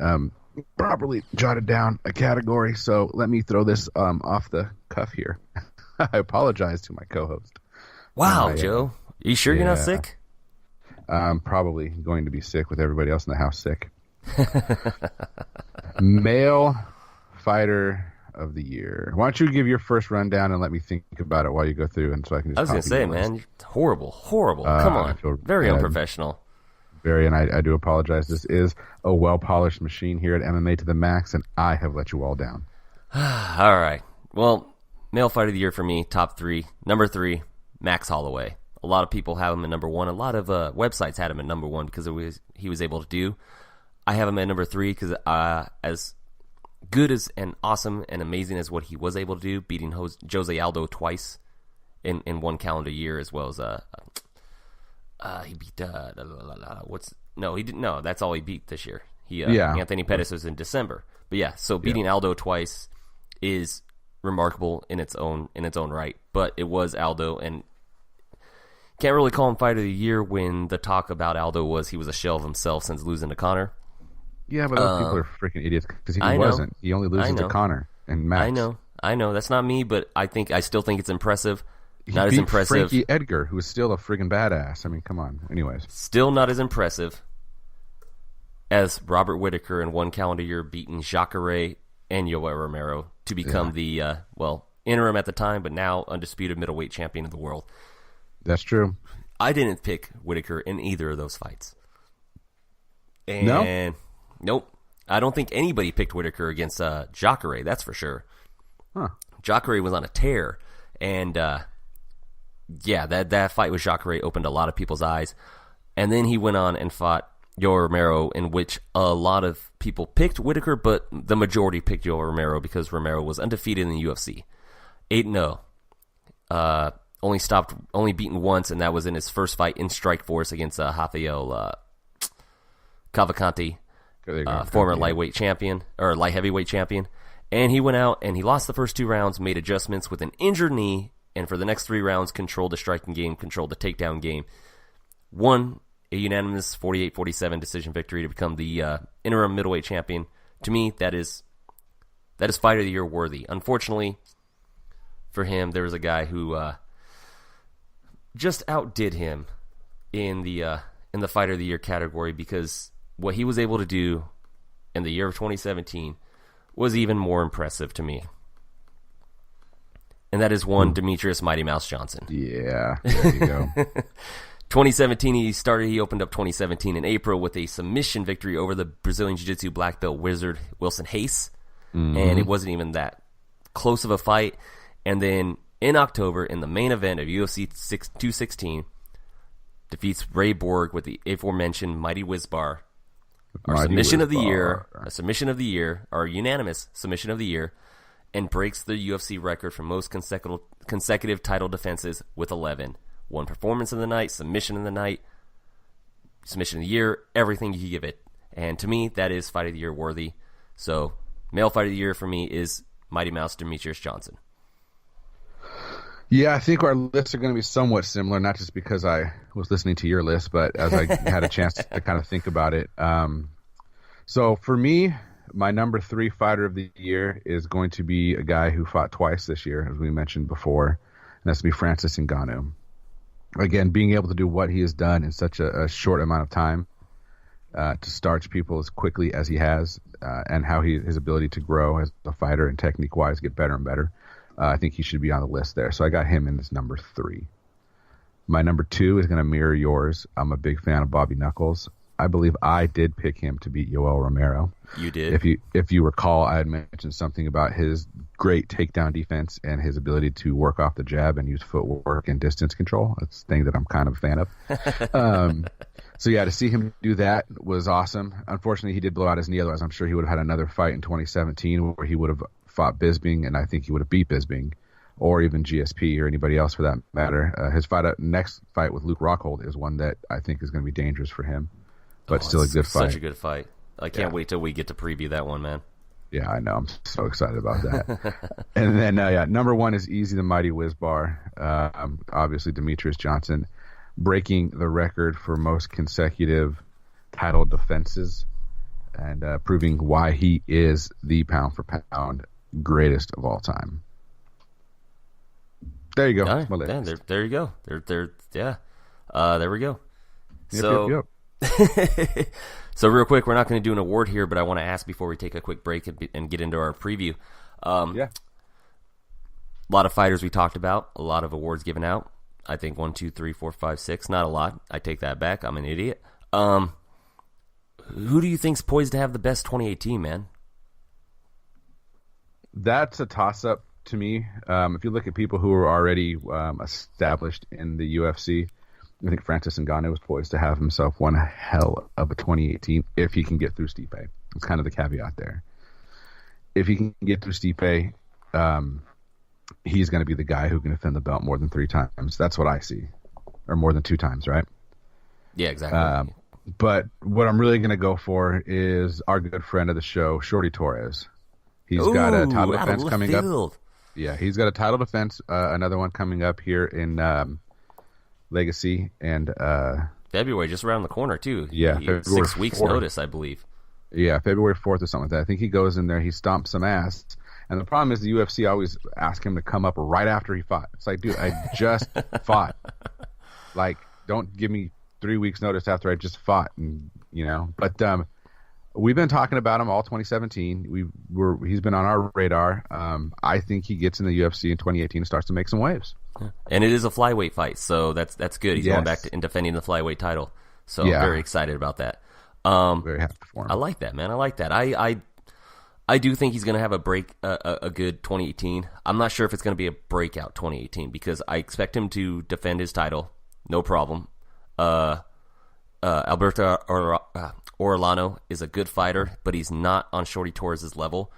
properly jotted down a category, so let me throw this off the cuff here. I apologize to my co-host. Wow, Joe. Are you sure you're not sick? I'm probably going to be sick with everybody else in the house sick. Male fighter of the year. Why don't you give your first rundown and let me think about it while you go through, and so I can just. I was going to say, man, you're horrible. Come on, very unprofessional. And I do apologize. This is a well-polished machine here at MMA to the max, and I have let you all down. All right. Well, male fighter of the year for me, top 3. Number 3, Max Holloway. A lot of people have him at number 1. A lot of websites had him at number 1 because he was able to do. I have him at number 3 because as good as and awesome and amazing as what he was able to do, beating Jose Aldo twice in 1 calendar year, as well as he beat he didn't. No, that's all he beat this year. Anthony Pettis was in December, but yeah. So beating Aldo twice is remarkable in its own right. But it was Aldo, and can't really call him Fight of the Year when the talk about Aldo was he was a shell of himself since losing to Connor. Yeah, but those people are freaking idiots because he wasn't. He only loses to Connor and Max. I know. That's not me, but I still think it's impressive. He not beat as impressive. Frankie Edgar, who is still a friggin' badass. I mean, come on. Anyways. Still not as impressive as Robert Whittaker in one calendar year beating Jacare and Yoel Romero to become the, interim at the time, but now undisputed middleweight champion of the world. That's true. I didn't pick Whittaker in either of those fights. And no? Nope. I don't think anybody picked Whittaker against Jacare, that's for sure. Huh. Jacare was on a tear, and that fight with Jacare opened a lot of people's eyes. And then he went on and fought Yoel Romero, in which a lot of people picked Whittaker, but the majority picked Yoel Romero because Romero was undefeated in the UFC. 8-0. Only beaten once, and that was in his first fight in Strikeforce against Rafael Cavalcanti, former lightweight champion, or light heavyweight champion. And he went out and he lost the first 2 rounds, made adjustments with an injured knee, and for the next 3 rounds controlled the striking game, controlled the takedown game. Won a unanimous 48-47 decision victory to become the interim middleweight champion. To me, that is Fight of the Year worthy. Unfortunately for him, there was a guy who just outdid him in the Fight of the Year category, because what he was able to do in the year of 2017 was even more impressive to me. And that is one Demetrius Mighty Mouse Johnson. Yeah, there you go. 2017, he opened up 2017 in April with a submission victory over the Brazilian Jiu-Jitsu black belt wizard Wilson Hayes. Mm-hmm. And it wasn't even that close of a fight. And then in October, in the main event of UFC 216, defeats Ray Borg with the aforementioned Mighty Wizbar. Our submission of the year, our unanimous submission of the year, and breaks the UFC record for most consecutive title defenses with 11. One performance of the night, submission of the night, submission of the year, everything you give it. And to me, that is Fight of the Year worthy. So, male Fight of the Year for me is Mighty Mouse Demetrius Johnson. Yeah, I think our lists are going to be somewhat similar, not just because I was listening to your list, but as I had a chance to kind of think about it. So for me, my number 3 fighter of the year is going to be a guy who fought twice this year, as we mentioned before, and that's going to be Francis Ngannou. Again, being able to do what he has done in such a short amount of time, to starch people as quickly as he has, and how his ability to grow as a fighter and technique-wise get better and better. I think he should be on the list there. So I got him in as number 3. My number 2 is going to mirror yours. I'm a big fan of Bobby Knuckles. I believe I did pick him to beat Yoel Romero. You did. If you recall, I had mentioned something about his great takedown defense and his ability to work off the jab and use footwork and distance control. That's a thing that I'm kind of a fan of. So yeah, to see him do that was awesome. Unfortunately, he did blow out his knee. Otherwise, I'm sure he would have had another fight in 2017 where he would have fought Bisping, and I think he would have beat Bisping, or even GSP or anybody else for that matter. His next fight with Luke Rockhold is one that I think is going to be dangerous for him, but still a good fight. Such a good fight. I can't wait till we get to preview that one, man. Yeah, I know. I'm so excited about that. And then, number 1 is easy, the Mighty Wizbar. Obviously, Demetrius Johnson breaking the record for most consecutive title defenses and proving why he is the pound-for-pound greatest of all time. There you go. There you go. There we go. Yep. So real quick, we're not going to do an award here, but I want to ask before we take a quick break and get into our preview. A lot of fighters we talked about, a lot of awards given out. I think 1, 2, 3, 4, 5, 6. Not a lot. I take that back. I'm an idiot. Who do you think's poised to have the best 2018, man? That's a toss-up to me. If you look at people who are already established in the UFC, I think Francis Ngannou was poised to have himself one hell of a 2018 if he can get through Stipe. That's kind of the caveat there. If he can get through Stipe, he's going to be the guy who can defend the belt more than 3 times. That's what I see. Or more than 2 times, right? Yeah, exactly. But what I'm really going to go for is our good friend of the show, Shorty Torres. He's got a title defense coming up. Yeah, he's got a title defense, another one coming up here in Legacy, and February, just around the corner, too. Yeah, 6 weeks 4th. notice, I believe. Yeah, February 4th or something like that. I think he goes in there, he stomps some ass. And the problem is the UFC always ask him to come up right after he fought. It's like, dude, I just fought. Like, don't give me 3 weeks notice after I just fought. And but we've been talking about him all 2017. He's been on our radar. I think he gets in the UFC in 2018 and starts to make some waves. And it is a flyweight fight, so that's good. He's going back and defending the flyweight title. So I'm very excited about that. Very happy for him. I like that, man. I like that. I do think he's going to have a good 2018. I'm not sure if it's going to be a breakout 2018 because I expect him to defend his title, no problem. Alberto Orlano is a good fighter, but he's not on Shorty Torres' level.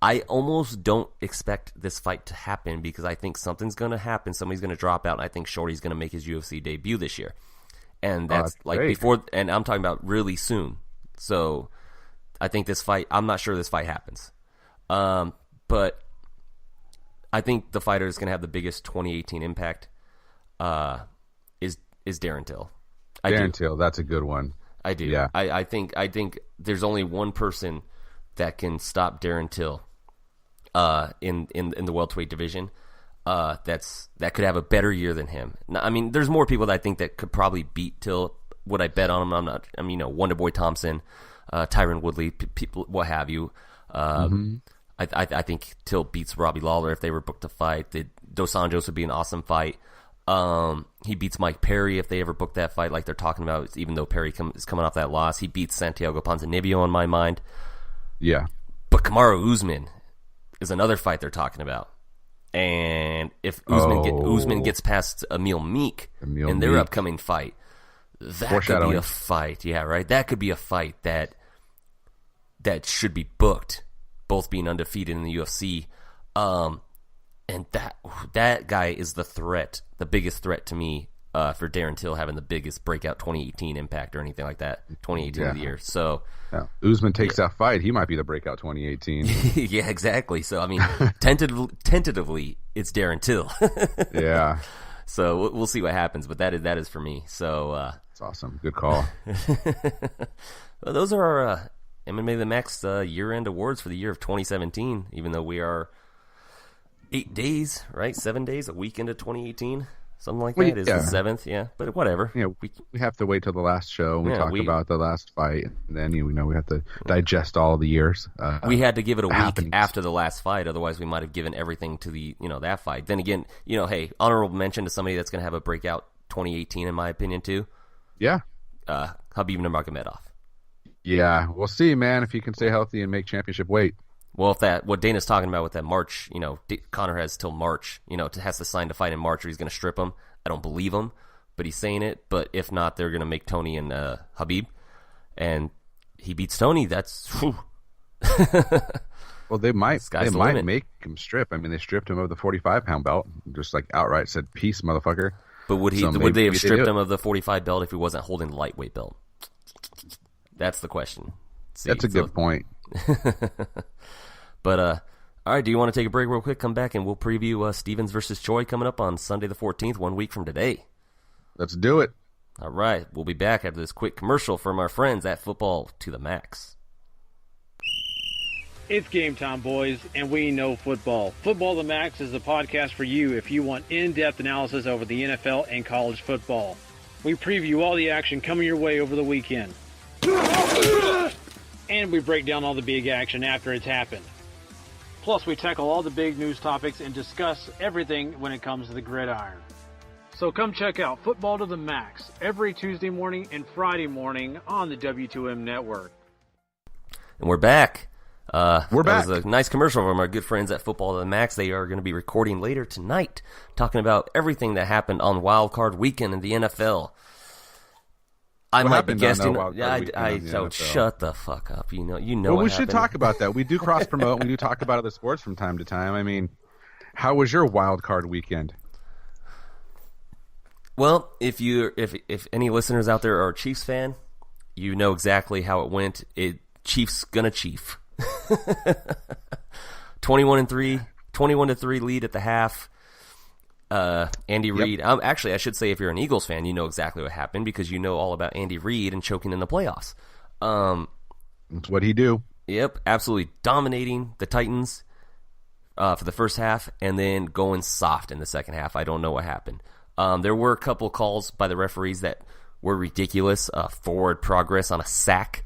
I almost don't expect this fight to happen because I think something's going to happen. Somebody's going to drop out, and I think Shorty's going to make his UFC debut this year. And that's like great. Before, and I'm talking about really soon. So I think this fight, I'm not sure this fight happens. But I think the fighter that's going to have the biggest 2018 impact is Darren Till. Darren Till, that's a good one. I do. Yeah. I think there's only one person that can stop Darren Till in the welterweight division. That could have a better year than him. Now, I mean, there's more people that I think that could probably beat Till. Would I bet on him? I'm not. I mean, Wonderboy Thompson, Tyron Woodley, people, what have you. I think Till beats Robbie Lawler if they were booked to fight. The Dos Anjos would be an awesome fight. He beats Mike Perry if they ever book that fight, like they're talking about. Even though Perry is coming off that loss, he beats Santiago Ponzinibbio in my mind. Yeah, but Kamaru Usman is another fight they're talking about. And if Usman gets past Emil Meek in their upcoming fight, that could be a fight. Yeah, right. That could be a fight that should be booked. Both being undefeated in the UFC, and that guy is the biggest threat to me for Darren Till having the biggest breakout 2018 impact or anything like that. 2018 of the year. So Usman takes that fight, he might be the breakout 2018. Yeah, exactly. So I mean, tentatively, it's Darren Till. Yeah. So we'll see what happens, but that is for me. So it's awesome. Good call. Well, those are our MMA The Max year-end awards for the year of 2017. Even though we are 8 days, right? 7 days, a week into 2018. Something like that. Is the 7th, yeah. But whatever. Yeah, we have to wait till the last show. We talk about the last fight, and then we have to digest all the years. We had to give it a week after the last fight, otherwise we might have given everything to the that fight. Then again, hey, honorable mention to somebody that's going to have a breakout 2018, in my opinion, too. Yeah, Khabib Nurmagomedov. Yeah, we'll see, man, if he can stay healthy and make championship weight. Well, what Dana's talking about with that March, Conor has till March, has to sign to fight in March or he's going to strip him. I don't believe him, but he's saying it. But if not, they're going to make Tony and Khabib. And he beats Tony, that's... Whew. Well, they might make him strip. I mean, they stripped him of the 45-pound belt, just like outright said, peace, motherfucker. But would they have stripped him of the 45 belt if he wasn't holding the lightweight belt? That's the question. That's a good point. But, all right, do you want to take a break real quick? Come back and we'll preview Stevens versus Choi coming up on Sunday the 14th, 1 week from today. Let's do it. All right, we'll be back after this quick commercial from our friends at Football to the Max. It's game time, boys, and we know football. Football to the Max is the podcast for you if you want in-depth analysis over the NFL and college football. We preview all the action coming your way over the weekend. And we break down all the big action after it's happened. Plus, we tackle all the big news topics and discuss everything when it comes to the gridiron. So come check out Football to the Max every Tuesday morning and Friday morning on the W2M network. And we're back. We're back. That was a nice commercial from our good friends at Football to the Max. They are going to be recording later tonight, talking about everything that happened on Wild Card Weekend in the NFL. I might be guessing. Shut the fuck up. You know. Well, we should talk about that. We do cross promote. We do talk about other sports from time to time. I mean, how was your Wild Card Weekend? Well, if any listeners out there are a Chiefs fan, you know exactly how it went. Chiefs gonna chief. 21-3, 21-3 lead at the half. Andy Reid. Actually, I should say, if you're an Eagles fan, you know exactly what happened because you know all about Andy Reid and choking in the playoffs. That's what he do. Yep, absolutely dominating the Titans for the first half and then going soft in the second half. I don't know what happened. There were a couple calls by the referees that were ridiculous. Forward progress on a sack.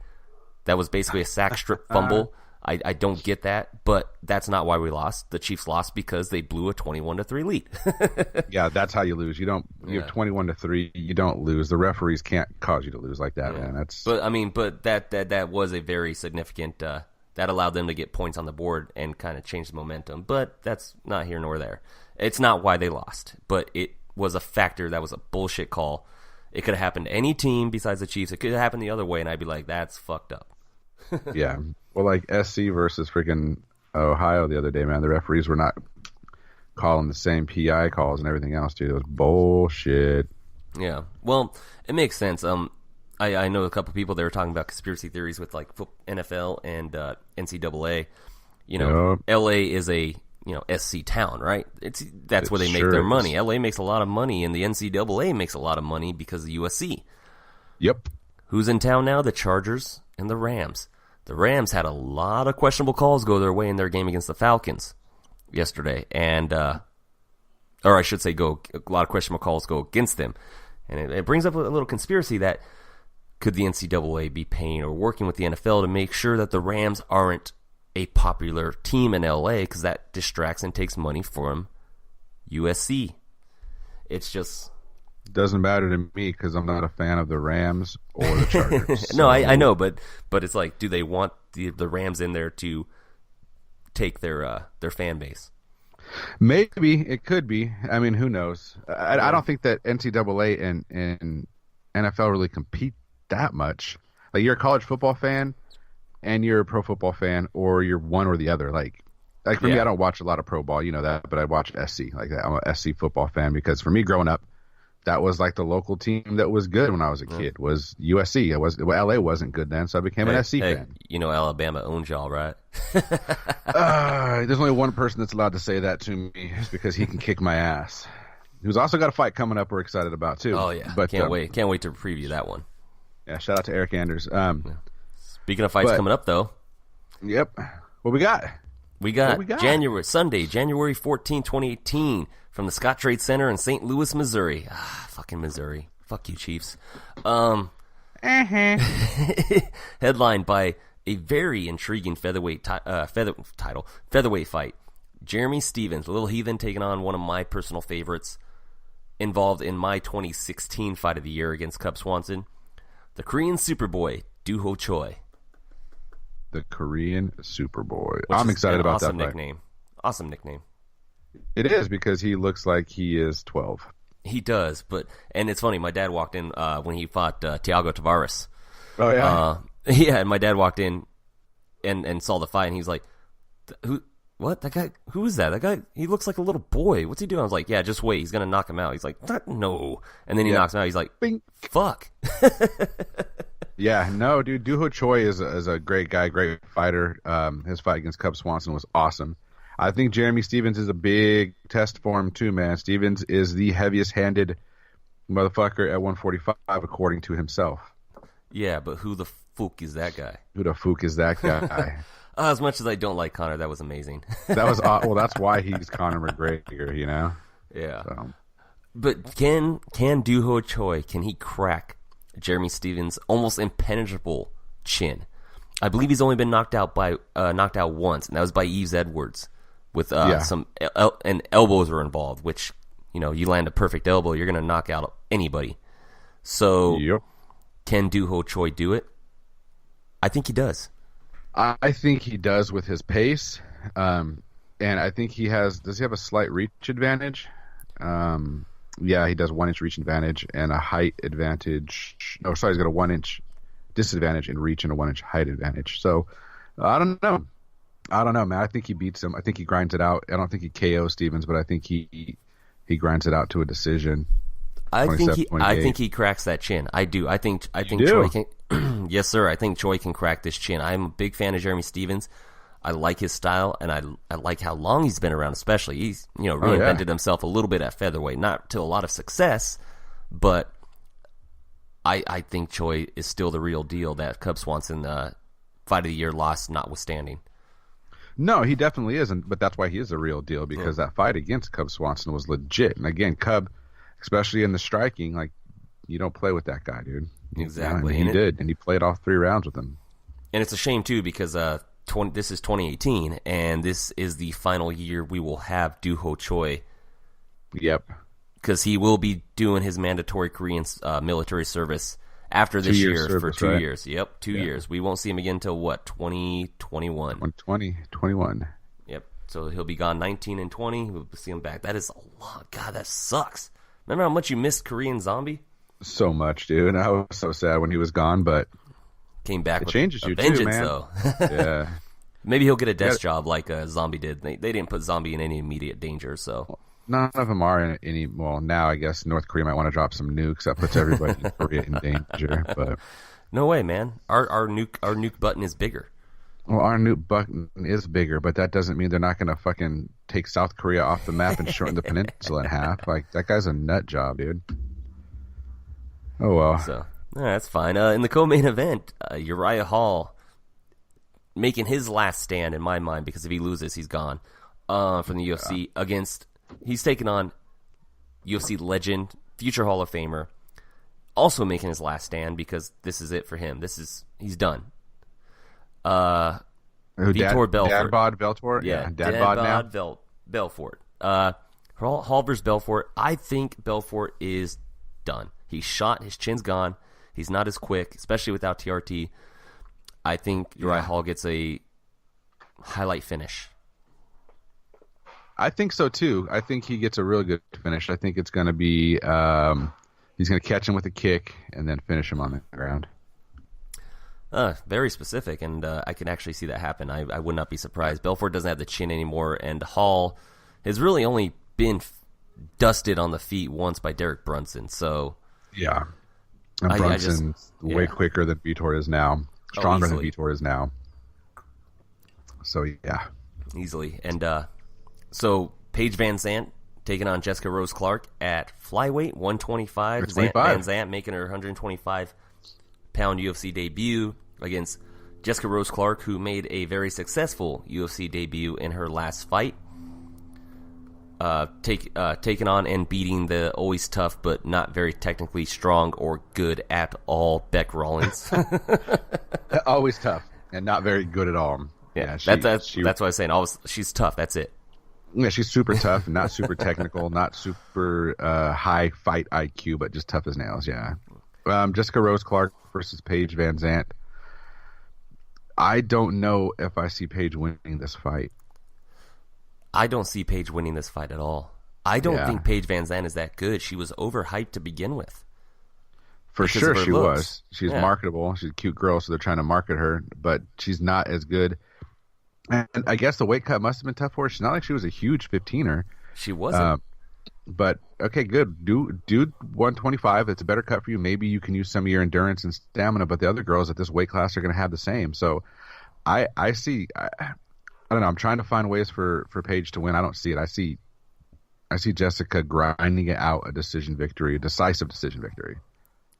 That was basically a sack strip fumble. I don't get that, but that's not why we lost. The Chiefs lost because they blew a 21-3 lead. Yeah, that's how you lose. You have 21-3. You don't lose. The referees can't cause you to lose like that, man. But that was a very significant. That allowed them to get points on the board and kind of change the momentum. But that's not here nor there. It's not why they lost, but it was a factor. That was a bullshit call. It could have happened to any team besides the Chiefs. It could have happened the other way, and I'd be like, that's fucked up. Yeah. Well, like SC versus freaking Ohio the other day, man, the referees were not calling the same PI calls and everything else, dude. It was bullshit. Yeah. Well, it makes sense. I know a couple people that were talking about conspiracy theories with like NFL and NCAA. LA is a SC town, right? That's where they make their money. LA makes a lot of money, and the NCAA makes a lot of money because of USC. Yep. Who's in town now? The Chargers and the Rams. The Rams had a lot of questionable calls go their way in their game against the Falcons yesterday, and a lot of questionable calls go against them, and it brings up a little conspiracy that could the NCAA be paying or working with the NFL to make sure that the Rams aren't a popular team in LA because that distracts and takes money from USC. It's just doesn't matter to me because I'm not a fan of the Rams or the Chargers. No, I know, but it's like, do they want the Rams in there to take their fan base? Maybe it could be. I mean, who knows? I don't think that NCAA and NFL really compete that much. Like, you're a college football fan and you're a pro football fan, or you're one or the other. Like for me, I don't watch a lot of pro ball, you know that, but I watch SC like that. I'm a SC football fan because for me growing up, that was like the local team that was good when I was a kid, was USC. LA wasn't good then, so I became an SC fan. Alabama owns y'all, right? There's only one person that's allowed to say that to me. It's because he can kick my ass. Who's also got a fight coming up we're excited about, too. Oh, yeah. But Can't wait to preview that one. Yeah, shout out to Eric Anders. Speaking of fights coming up, though. Yep. What we got? We got Sunday, January 14, 2018, from the Scott Trade Center in St. Louis, Missouri. Fucking Missouri. Fuck you, Chiefs. Headlined by a very intriguing featherweight fight. Jeremy Stevens, Little Heathen, taking on one of my personal favorites, involved in my 2016 Fight of the Year against Cub Swanson, the Korean Superboy, Doo-Ho Choi. The Korean Superboy. I'm excited about that fight. Awesome nickname. It is, because he looks like he is 12. He does, and it's funny, my dad walked in when he fought Thiago Tavares. Oh, yeah? Yeah, and my dad walked in and saw the fight, and he's like, what? That guy? Who is that? That guy, he looks like a little boy. What's he doing? I was like, yeah, just wait. He's going to knock him out. He's like, no. And then he knocks him out. He's like, Bing. Fuck. Yeah, no, dude. Doo-Ho Choi is a great guy, great fighter. His fight against Cub Swanson was awesome. I think Jeremy Stevens is a big test for him, too, man. Stevens is the heaviest-handed motherfucker at 145, according to himself. Yeah, but who the fuck is that guy? Who the fuck is that guy? As much as I don't like Conor, that was amazing. That was well. That's why he's Conor McGregor, you know. Yeah. So. But can Doo-Ho Choi, can he crack Jeremy Stevens' almost impenetrable chin? I believe he's only been knocked out once, and that was by Yves Edwards, with some and elbows were involved. Which, you land a perfect elbow, you're gonna knock out anybody. So, Can Doo-Ho Choi do it? I think he does. I think he does with his pace, and I think he has. Does he have a slight reach advantage? Yeah, he does 1 inch reach advantage and a height advantage. Oh, sorry, he's got a 1 inch disadvantage in reach and a 1 inch height advantage. So I don't know, man. I think he beats him. I think he grinds it out. I don't think he KOs Stevens, but I think he grinds it out to a decision. I think he cracks that chin. I do. I think Choi can. Yes, sir. I think Choi can crack this chin. I'm a big fan of Jeremy Stevens. I like his style, and I like how long he's been around, especially. He's, reinvented himself a little bit at featherweight. Not to a lot of success, but I think Choi is still the real deal, that Cub Swanson Fight of the Year loss notwithstanding. No, he definitely isn't, but that's why he is a real deal, because that fight against Cub Swanson was legit. And again, Cub, especially in the striking, like, you don't play with that guy, dude. Exactly. He did, and he played all 3 rounds with him. And it's a shame, too, because this is 2018, and this is the final year we will have Doo-Ho Choi. Yep. Because he will be doing his mandatory Korean military service after this year for 2 years. Yep, 2 years. We won't see him again until, 2021? 2021. Yep, so he'll be gone 19 and 20. We'll see him back. That is a lot. God, that sucks. Remember how much you missed Korean Zombie? So much, dude. I was so sad when he was gone, but came back with changes a you vengeance, too, man. though. Yeah. Maybe he'll get a desk job like Zombie did. They didn't put Zombie in any immediate danger, so... None of them are in any. Well, now I guess North Korea might want to drop some nukes. That puts everybody in Korea in danger. But no way, man. Our nuke button is bigger. Well, our nuke button is bigger, but that doesn't mean they're not going to fucking take South Korea off the map and shorten the peninsula in half. Like, that guy's a nut job, dude. Oh well. So that's fine. In the co-main event, Uriah Hall making his last stand in my mind, because if he loses, he's gone from the UFC against. He's taking on UFC legend, future Hall of Famer, also making his last stand, because this is it for him. He's done. Vitor Belfort. Dad bod Belfort? Yeah, Dad bod now? Belfort. Hall versus Belfort. I think Belfort is done. He's shot. His chin's gone. He's not as quick, especially without TRT. I think Uriah Hall gets a highlight finish. I think so too. I think he gets a real good finish. I think it's going to be he's going to catch him with a kick and then finish him on the ground. Very specific, and I can actually see that happen. I would not be surprised. Belfort doesn't have the chin anymore, and Hall has really only been dusted on the feet once by Derek Brunson. So yeah, and Brunson's way quicker than Vitor is now, stronger than Vitor is now. So yeah, easily. And so Paige Van Zandt taking on Jessica Rose Clark at flyweight 125. Van Zandt making her 125-pound UFC debut against Jessica Rose Clark, who made a very successful UFC debut in her last fight. Taking on and beating the always tough but not very technically strong or good at all Beck Rollins. Always tough and not very good at all. Yeah, that's what I was saying. She's tough. That's it. Yeah, she's super tough, not super technical, not super high fight IQ, but just tough as nails. Yeah. Jessica Rose Clark versus Paige Van Zandt. I don't know if I see Paige winning this fight. I don't see Paige winning this fight at all. I don't think Paige Van Zandt is that good. She was overhyped to begin with. For sure she was. She's marketable. She's a cute girl, so they're trying to market her, but she's not as good. And I guess the weight cut must have been tough for her. She's not like she was a huge 15er. She wasn't. But, okay, good. Do 125. It's a better cut for you. Maybe you can use some of your endurance and stamina, but the other girls at this weight class are going to have the same. So I see I don't know. I'm trying to find ways for Paige to win. I don't see it. I see Jessica grinding it out a decisive victory.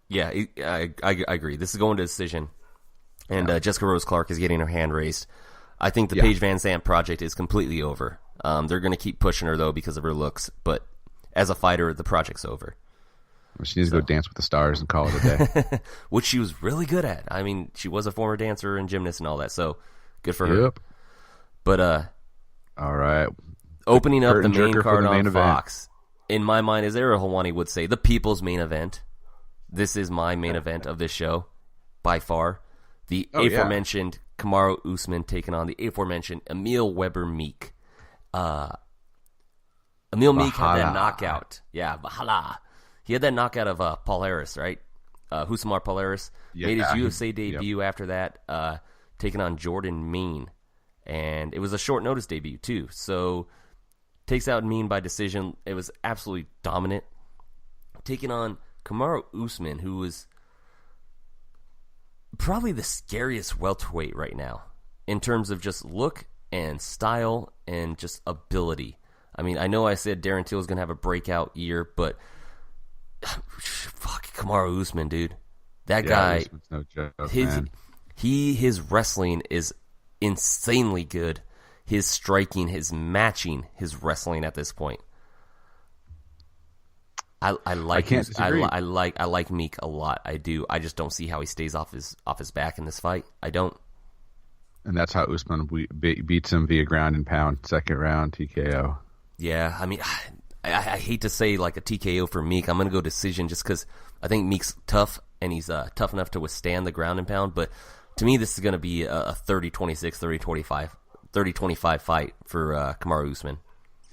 Yeah, I agree. This is going to decision. And Jessica Rose Clark is getting her hand raised. I think the Paige Van Zandt project is completely over. They're going to keep pushing her, though, because of her looks. But as a fighter, the project's over. She needs to go dance with the stars and call it a day. Which she was really good at. I mean, she was a former dancer and gymnast and all that, so good for her. But, all right. Opening up the main card on Fox, in my mind, as Ariel Helwani would say, the people's main event. This is my main event of this show, by far. The aforementioned Kamaru Usman taking on the aforementioned Emil Weber Meek. Emil Meek had that knockout. Yeah, Bahala. He had that knockout of Paul Harris, right? Husamar Paul Harris. Made his UFC debut after that, taking on Jordan Mean. And it was a short notice debut, too. So, takes out Mean by decision. It was absolutely dominant. Taking on Kamaru Usman, who was probably the scariest welterweight right now in terms of just look and style and just ability. I mean, I know I said Darren Till is going to have a breakout year, but fuck Kamaru Usman, dude. That guy, no joke, his wrestling is insanely good. His striking, his matching, his wrestling at this point. I like Meek a lot. I do. I just don't see how he stays off his back in this fight. I don't. And that's how Usman beats him via ground and pound, second round TKO. Yeah, I mean, I hate to say like a TKO for Meek. I'm going to go decision just because I think Meek's tough, and he's tough enough to withstand the ground and pound. But to me, this is going to be a 30-26, 30-25 fight for Kamaru Usman.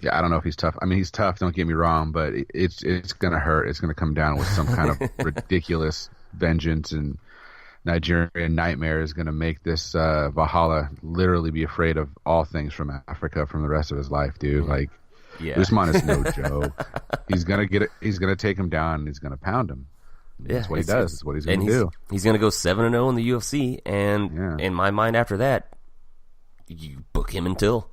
Yeah, I don't know if he's tough. I mean, he's tough, don't get me wrong, but it's going to hurt. It's going to come down with some kind of ridiculous vengeance, and Nigerian nightmare is going to make this Valhalla literally be afraid of all things from Africa from the rest of his life, dude. Like, Usman is no joke. He's going to get it. He's going to take him down, and he's going to pound him. That's what he does. That's what he's going to do. He's going to go 7-0 in the UFC, and in my mind after that, you book him until.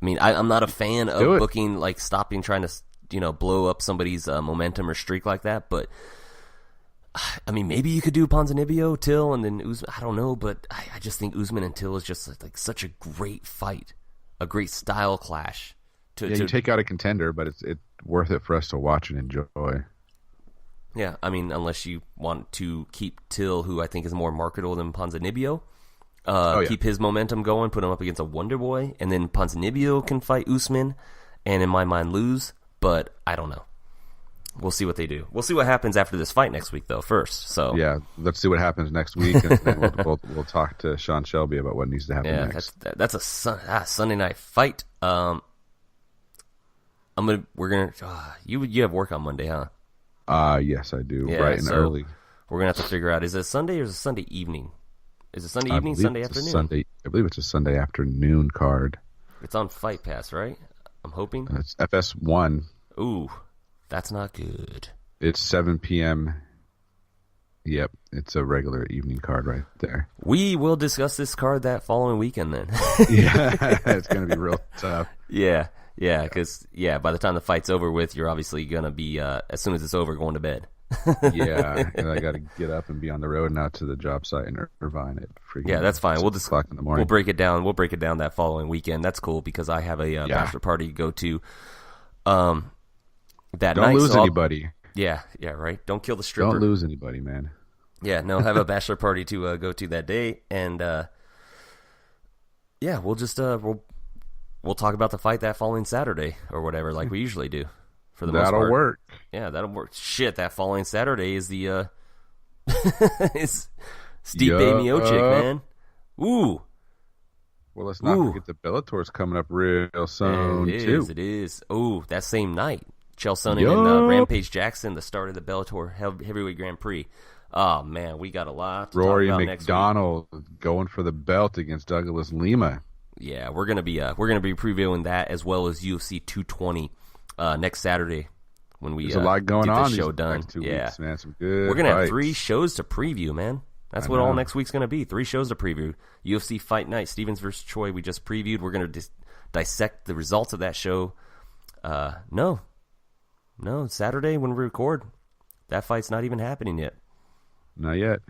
I mean, I'm not a fan of booking, like stopping, trying to, blow up somebody's momentum or streak like that. But I mean, maybe you could do Ponzinibbio, Till, and then Usman. I don't know, but I just think Usman and Till is just like such a great fight, a great style clash. You take out a contender, but it's worth it for us to watch and enjoy. Yeah, I mean, unless you want to keep Till, who I think is more marketable than Ponzinibbio. Keep his momentum going, put him up against a Wonder Boy, and then Ponzinibbio can fight Usman, and in my mind lose, but I don't know. We'll see what they do. We'll see what happens after this fight next week, though, first. So yeah, let's see what happens next week, and then we'll talk to Sean Shelby about what needs to happen next. That's a Sunday night fight. You have work on Monday, huh? Yes, I do, bright and early. We're going to have to figure out, is it Sunday or is it Sunday evening? Is it Sunday evening, Sunday afternoon? I believe it's a Sunday afternoon card. It's on Fight Pass, right? I'm hoping. It's FS1. Ooh, that's not good. It's 7 p.m. Yep, it's a regular evening card right there. We will discuss this card that following weekend then. Yeah, it's going to be real tough. Yeah, because by the time the fight's over with, you're obviously going to be, as soon as it's over, going to bed. Yeah, and I got to get up and be on the road now to the job site in Irvine at that's fine. We'll just 6 o'clock in the morning. We'll break it down. We'll break it down that following weekend. That's cool because I have a bachelor party to go to. That Don't night. Lose anybody. Yeah, right. Don't kill the stripper. Don't lose anybody, man. Yeah, no, have a bachelor party to go to that day, and we'll just we'll talk about the fight that following Saturday or whatever, like we usually do. For the most part. That'll work. Yeah, that'll work. Shit, that following Saturday is the is Stipe Miocic, man. Ooh. Well, let's not forget the Bellator's coming up real soon, too. It is. Ooh, that same night. Chael Sonnen and Rampage Jackson, the start of the Bellator Heavyweight Grand Prix. Oh, man, we got a lot to Rory talk about McDonald going for the belt against Douglas Lima. Yeah, we're gonna be previewing that as well as UFC 220 next Saturday when we There's a lot going on show these done. Next 2 weeks, man. Some good We're gonna fights. have 3 shows to preview, man. That's what all next week's gonna be. 3 shows to preview. UFC Fight Night, Stevens versus Choi. We just previewed. We're gonna dissect the results of that show. No, Saturday when we record, that fight's not even happening yet. Not yet.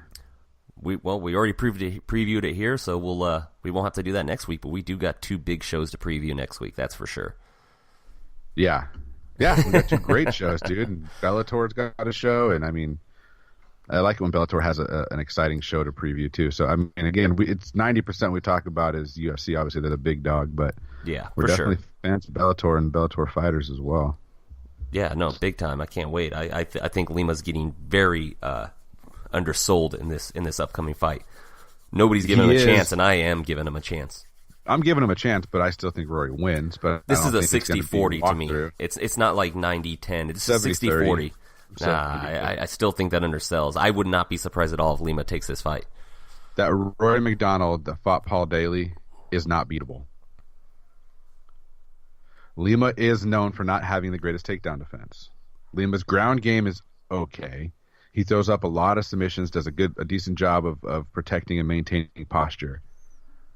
We already previewed it here, so we won't have to do that next week. But we do got 2 big shows to preview next week. That's for sure. Yeah, we got 2 great shows, dude. And Bellator's got a show, and I mean, I like it when Bellator has an exciting show to preview too. So I mean, again, it's 90% we talk about is UFC. Obviously, they're the big dog, but we're definitely fans of Bellator and Bellator fighters as well. Yeah, no, big time. I can't wait. I think Lima's getting very undersold in this upcoming fight. Nobody's giving him a chance, and I am giving him a chance. I'm giving him a chance, but I still think Rory wins. But this is a 60-40 to me. It's not like 90-10. It's 60-40. I still think that undersells. I would not be surprised at all if Lima takes this fight. That Rory McDonald that fought Paul Daly is not beatable. Lima is known for not having the greatest takedown defense. Lima's ground game is okay. He throws up a lot of submissions, does a decent job of protecting and maintaining posture.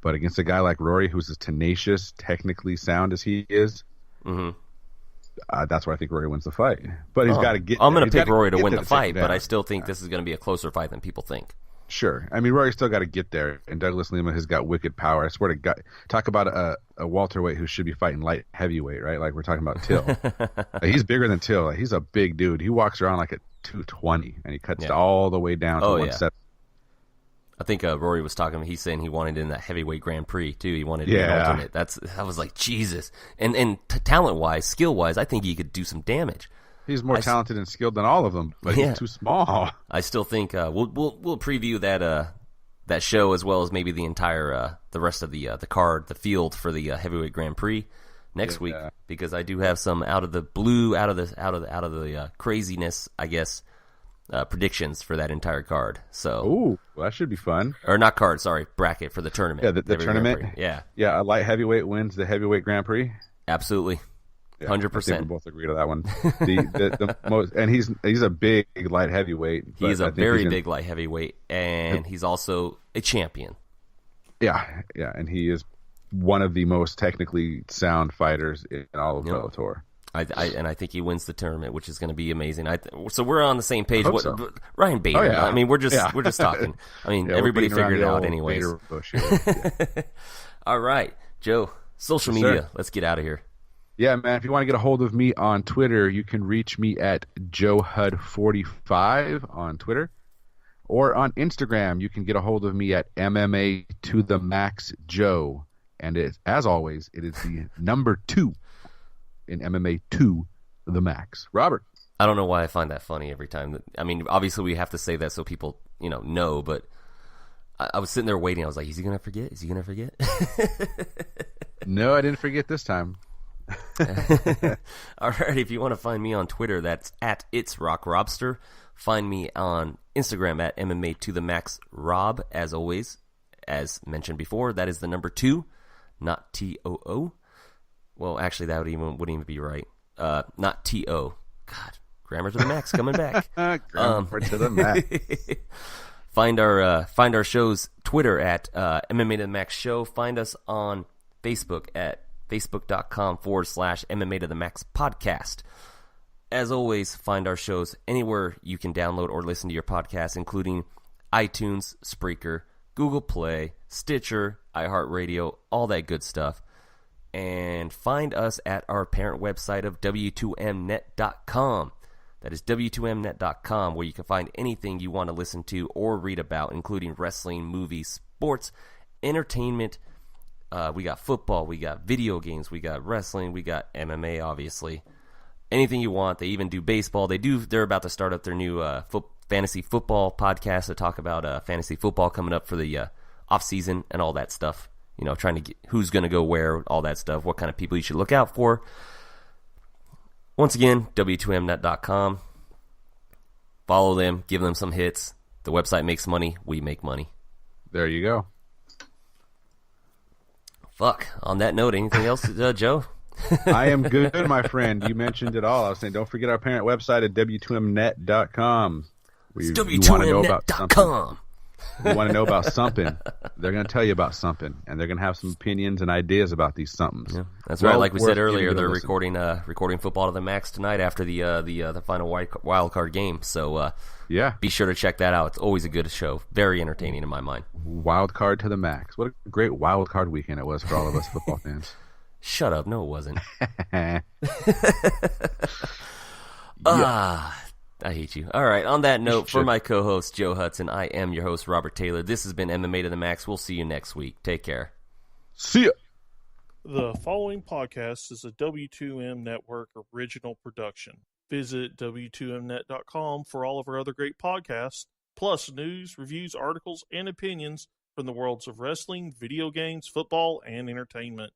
But against a guy like Rory, who's as tenacious, technically sound as he is, that's why I think Rory wins the fight. But he's got to get. I'm going to pick Rory to win the fight, but I still think this is going to be a closer fight than people think. Sure. I mean, Rory's still got to get there, and Douglas Lima has got wicked power. I swear to God. Talk about a welterweight who should be fighting light heavyweight, right? Like we're talking about Till. He's bigger than Till. He's a big dude. He walks around like at 220, and he cuts all the way down to 170. I think Rory was talking. He's saying he wanted in that heavyweight Grand Prix too. He wanted to be an alternate. I was like, Jesus. And talent wise, skill wise, I think he could do some damage. He's more talented and skilled than all of them, but he's too small. I still think we'll preview that show as well as maybe the entire the rest of the card, the field for the heavyweight Grand Prix next week, because I do have some out of the blue, out of the craziness, I guess. Predictions for that entire card. So, well, that should be fun. Or not card, sorry, bracket for the tournament. Yeah, the tournament. Yeah, a light heavyweight wins the heavyweight Grand Prix. Absolutely, 100%. I think we both agree to that one. The most, and he's a big light heavyweight. He's a very big light heavyweight, and he's also a champion. Yeah, and he is one of the most technically sound fighters in all of Bellator. I think he wins the tournament, which is going to be amazing. So we're on the same page. Ryan Bader. Oh, yeah. I mean, we're just talking. I mean, everybody figured it out, anyways. All right, Joe. Social media. Let's get out of here. Yeah, man. If you want to get a hold of me on Twitter, you can reach me at JoeHud45 on Twitter, or on Instagram, you can get a hold of me at MMA to the Max Joe. And as always, it is the number 2. In MMA to the max. Robert. I don't know why I find that funny every time. I mean, obviously we have to say that so people, know, but I was sitting there waiting. I was like, is he going to forget? Is he going to forget? No, I didn't forget this time. All right. If you want to find me on Twitter, that's at It's Rock Robster. Find me on Instagram at MMA to the Max Rob. As always, as mentioned before, that is the number 2, not TOO. Well, actually, that wouldn't even be right. Not T-O. God, grammar to the max coming back. Grammar to the max. Find our show's Twitter at MMA to the Max Show. Find us on Facebook at facebook.com/MMA to the Max Podcast. As always, find our shows anywhere you can download or listen to your podcast, including iTunes, Spreaker, Google Play, Stitcher, iHeartRadio, all that good stuff. And find us at our parent website of W2Mnet.com. That is W2Mnet.com, where you can find anything you want to listen to or read about, including wrestling, movies, sports, entertainment. We got football, we got video games, we got wrestling, we got MMA, obviously. Anything you want. They even do baseball. They're about to start up their new fantasy football podcast to talk about fantasy football coming up for the off season and all that stuff. Trying to get who's going to go where, all that stuff, what kind of people you should look out for. Once again, W2Mnet.com. Follow them, give them some hits. The website makes money, we make money. There you go. Fuck. On that note, anything else, Joe? I am good, my friend. You mentioned it all. I was saying, don't forget our parent website at W2Mnet.com. It's W2Mnet.com. You want to know about something, they're going to tell you about something, and they're going to have some opinions and ideas about these somethings. Yeah, that's right. Like we said earlier, they're recording Football to the Max tonight after the final wild card game. So be sure to check that out. It's always a good show, very entertaining in my mind. Wild card to the max. What a great wild card weekend it was for all of us football fans. Shut up! No, it wasn't. I hate you. All right, on that note, for my co-host, Joe Hudson, I am your host, Robert Taylor. This has been MMA to the Max. We'll see you next week. Take care. See ya. The following podcast is a W2M Network original production. Visit W2Mnet.com for all of our other great podcasts, plus news, reviews, articles, and opinions from the worlds of wrestling, video games, football, and entertainment.